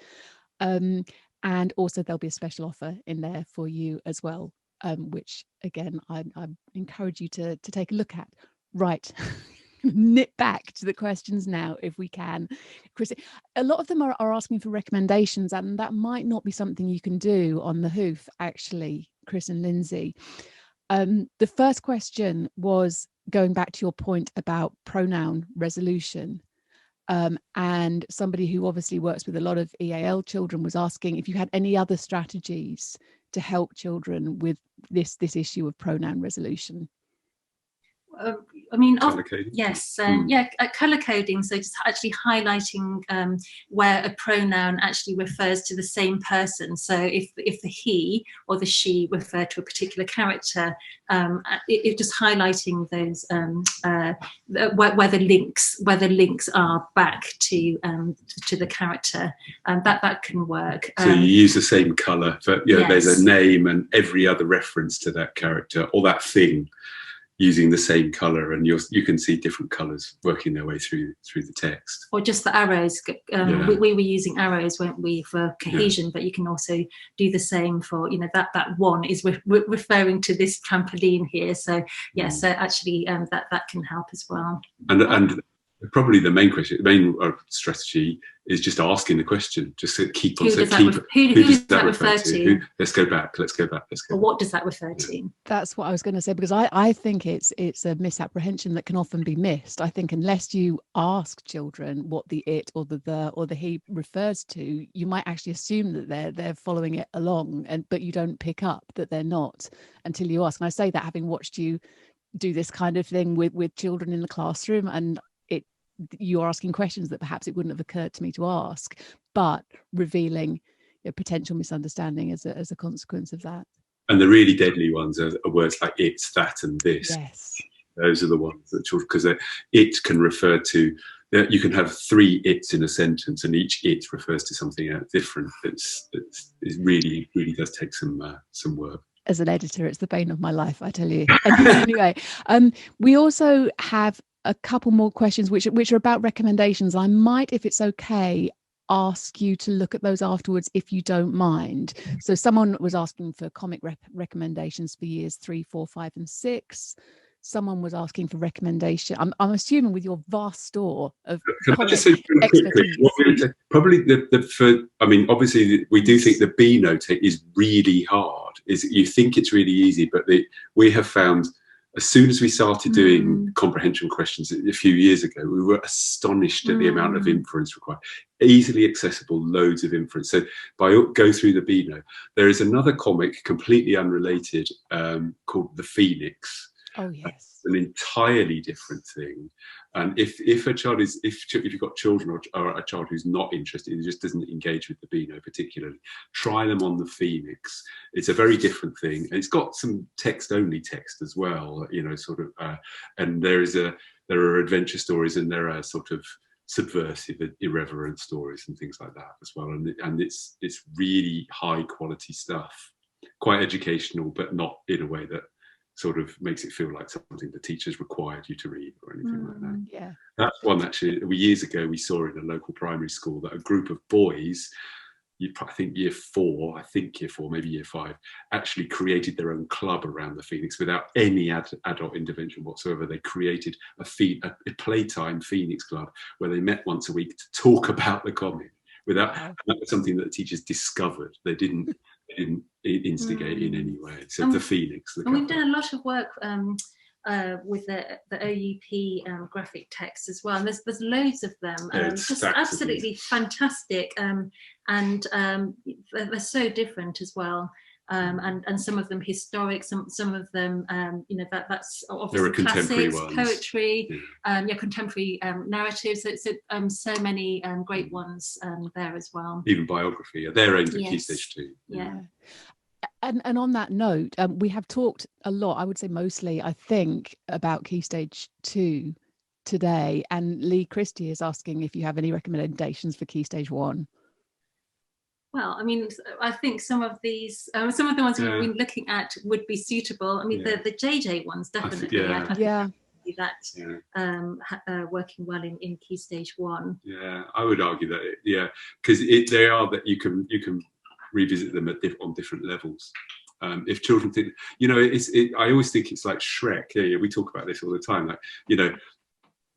And also there'll be a special offer in there for you as well, which again, I encourage you to take a look at. Right, nip back to the questions now if we can. Chris, a lot of them are asking for recommendations, and that might not be something you can do on the hoof, actually, Chris and Lindsay. The first question was going back to your point about pronoun resolution. And somebody who obviously works with a lot of EAL children was asking if you had any other strategies to help children with this issue of pronoun resolution. I mean, yes, colour coding. So just actually highlighting where a pronoun actually refers to the same person. So if the he or the she refer to a particular character, it just highlighting those where the links are back to the character, that can work. So you use the same colour, but yes. There's a name and every other reference to that character or that thing, using the same colour, and you can see different colours working their way through the text. Or just the arrows. We were using arrows, weren't we, for cohesion, but you can also do the same for, that one is referring to this trampoline here. So so actually that can help as well. And probably the main strategy is just asking the question. Just keep on saying, who does that refer to? Let's go back. Or what does that refer to? That's what I was going to say, because I think it's a misapprehension that can often be missed. I think unless you ask children what the it or the or the he refers to, you might actually assume that they're following it along, but you don't pick up that they're not until you ask. And I say that having watched you do this kind of thing with children in the classroom, and you're asking questions that perhaps it wouldn't have occurred to me to ask, but revealing a potential misunderstanding as a consequence of that. And the really deadly ones are words like it's, that, and this. Yes. Those are the ones that, because it can refer to, you can have 3 it's in a sentence, and each it refers to something different. It really does take some work. As an editor, it's the bane of my life, I tell you. Anyway, we also have a couple more questions which are about recommendations. I might, if it's okay, ask you to look at those afterwards if you don't mind. So someone was asking for comic recommendations for years 3, 4, 5 and 6. Someone was asking for recommendation. I'm assuming with your vast store of comic expertise. Probably obviously we do think the Beano is really hard. You think it's really easy, but we have found, as soon as we started doing comprehension questions a few years ago, we were astonished at the amount of inference required. Easily accessible, loads of inference. So go through the Beano. There is another comic, completely unrelated, called The Phoenix. Oh yes, an entirely different thing. And if you've got children or a child who's not interested, who just doesn't engage with the Beano particularly, try them on the Phoenix. It's a very different thing, and it's got some text-only text as well. And there are adventure stories, and there are sort of subversive, irreverent stories and things like that as well. And it's really high quality stuff, quite educational, but not in a way that sort of makes it feel like something the teachers required you to read or anything like that. Yeah, that's one actually. Years ago, we saw in a local primary school that a group of boys, I think year 4, maybe year 5, actually created their own club around the Phoenix without any adult intervention whatsoever. They created a playtime Phoenix club where they met once a week to talk about the comic. That was something that the teachers discovered. They didn't instigate in any way. So the Phoenix. And we've done a lot of work with the OUP graphic text as well. And there's loads of them, just absolutely fantastic, and they're so different as well. And some of them historic, some of them, that's obviously classics, poetry, contemporary narratives. So many great ones there as well. Even biography, they're aimed at Key Stage 2. Yeah. And on that note, we have talked a lot, I would say mostly, I think, about Key Stage 2 today. And Lee Christie is asking if you have any recommendations for Key Stage 1. Well, I mean, I think some of these, some of the ones we've been looking at would be suitable. I mean, the JJ ones, definitely. Working well in Key Stage 1. Yeah, I would argue that, because they are that you can revisit them on different levels. If children think, I always think it's like Shrek. We talk about this all the time. Like,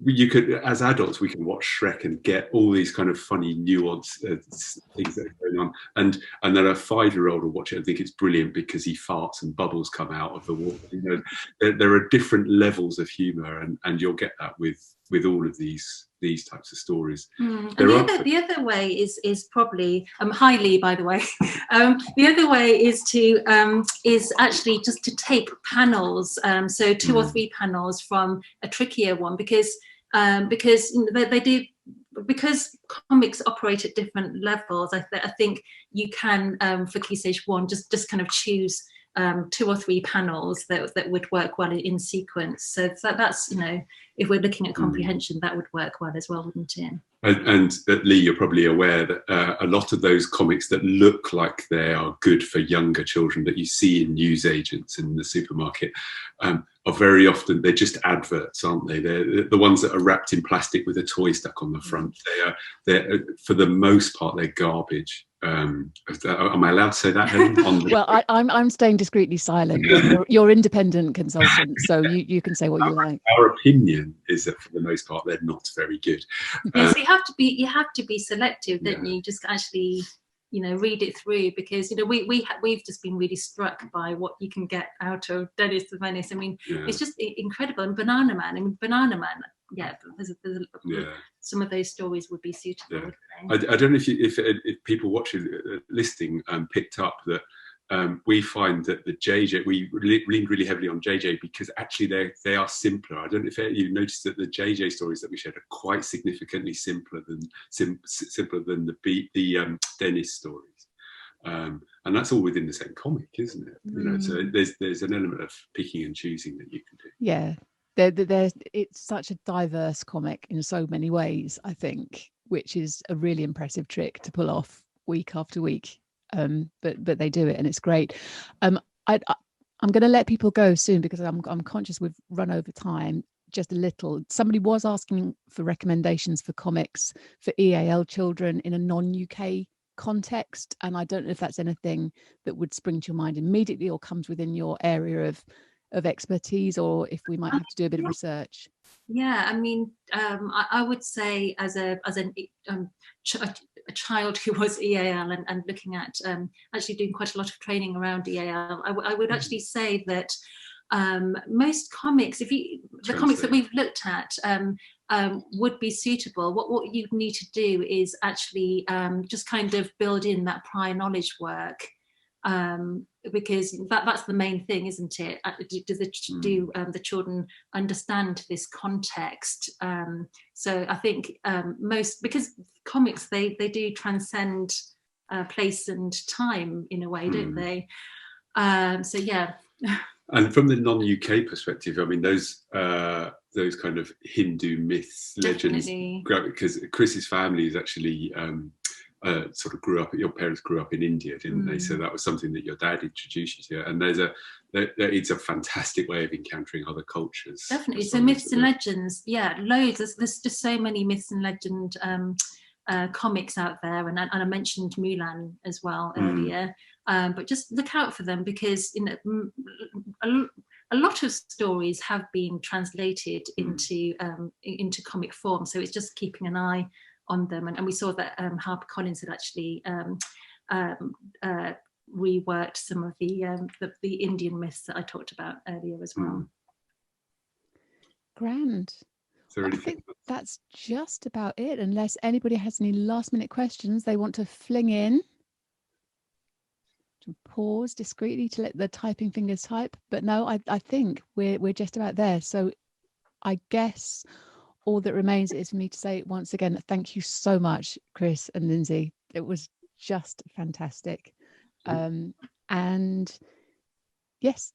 you could, as adults, we can watch Shrek and get all these kind of funny nuanced things that are going on, and then a 5-year-old will watch it and think it's brilliant because he farts and bubbles come out of the water. There are different levels of humour, and you'll get that with all of these types of stories. And the other way is probably hi Lee, by the way. The other way is actually just to take panels, so 2 or 3 panels from a trickier one, because they do, because comics operate at different levels. I think you can, for Key Stage 1, just kind of choose 2 or 3 panels that would work well in sequence. So that's, if we're looking at comprehension, that would work well as well, wouldn't it? And Lee, you're probably aware that a lot of those comics that look like they are good for younger children that you see in newsagents in the supermarket are very often, they're just adverts, aren't they? They're the ones that are wrapped in plastic with a toy stuck on the front. They're for the most part, they're garbage. Am I allowed to say that, Helen? Well, I'm staying discreetly silent. You're independent consultant, so you can say what you like. Our opinion is that for the most part, they're not very good. So you have to be selective, don't you? Just actually, read it through, because we've just been really struck by what you can get out of Dennis the Menace. I mean, it's just incredible. And Banana Man, some of those stories would be suitable. I don't know if people watching listening picked up that we find that the JJ, we leaned really heavily on JJ because actually they are simpler. I don't know if you noticed that the JJ stories that we shared are quite significantly simpler than the Dennis stories. And that's all within the same comic, isn't it? So there's an element of picking and choosing that you can do. Yeah, it's such a diverse comic in so many ways, I think, which is a really impressive trick to pull off week after week. But they do it, and it's great. I'm going to let people go soon because I'm conscious we've run over time just a little. Somebody was asking for recommendations for comics for EAL children in a non-UK context, and I don't know if that's anything that would spring to your mind immediately or comes within your area of expertise, or if we might have to do a bit of research. Yeah, I mean, I would say as a child who was EAL and looking at actually doing quite a lot of training around EAL, I would actually say that most comics, the comics that we've looked at would be suitable. What you need to do is actually just kind of build in that prior knowledge work. Because that's the main thing, isn't it? Do the children understand this context? So I think because comics they do transcend place and time in a way, don't they? So yeah. And from the non-UK perspective, I mean those kind of Hindu myths, legends, because Chris's family is actually. Sort of your parents grew up in India, didn't they? So that was something that your dad introduced you to, and it's a fantastic way of encountering other cultures. Definitely. So myths and legends, loads. There's just so many myths and legend comics out there, and I mentioned Mulan as well earlier. But just look out for them, because a lot of stories have been translated into comic form. So it's just keeping an eye on them, and we saw that HarperCollins had actually reworked some of the Indian myths that I talked about earlier as well. Grand. I think that's just about it, unless anybody has any last minute questions they want to fling in. To pause discreetly to let the typing fingers type. But no, I think we're just about there. So I guess all that remains is for me to say once again, thank you so much, Chris and Lindsay. It was just fantastic. And yes,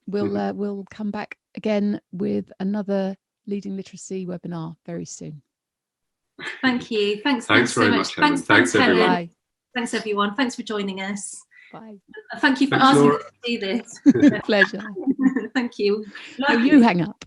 we'll come back again with another Leading Literacy webinar very soon. Thank you. Thanks very much, Helen. Thanks everyone. Helen. Thanks everyone. Thanks for joining us. Bye. Thank you for asking us to do this. Pleasure. Thank you. No, you hang up.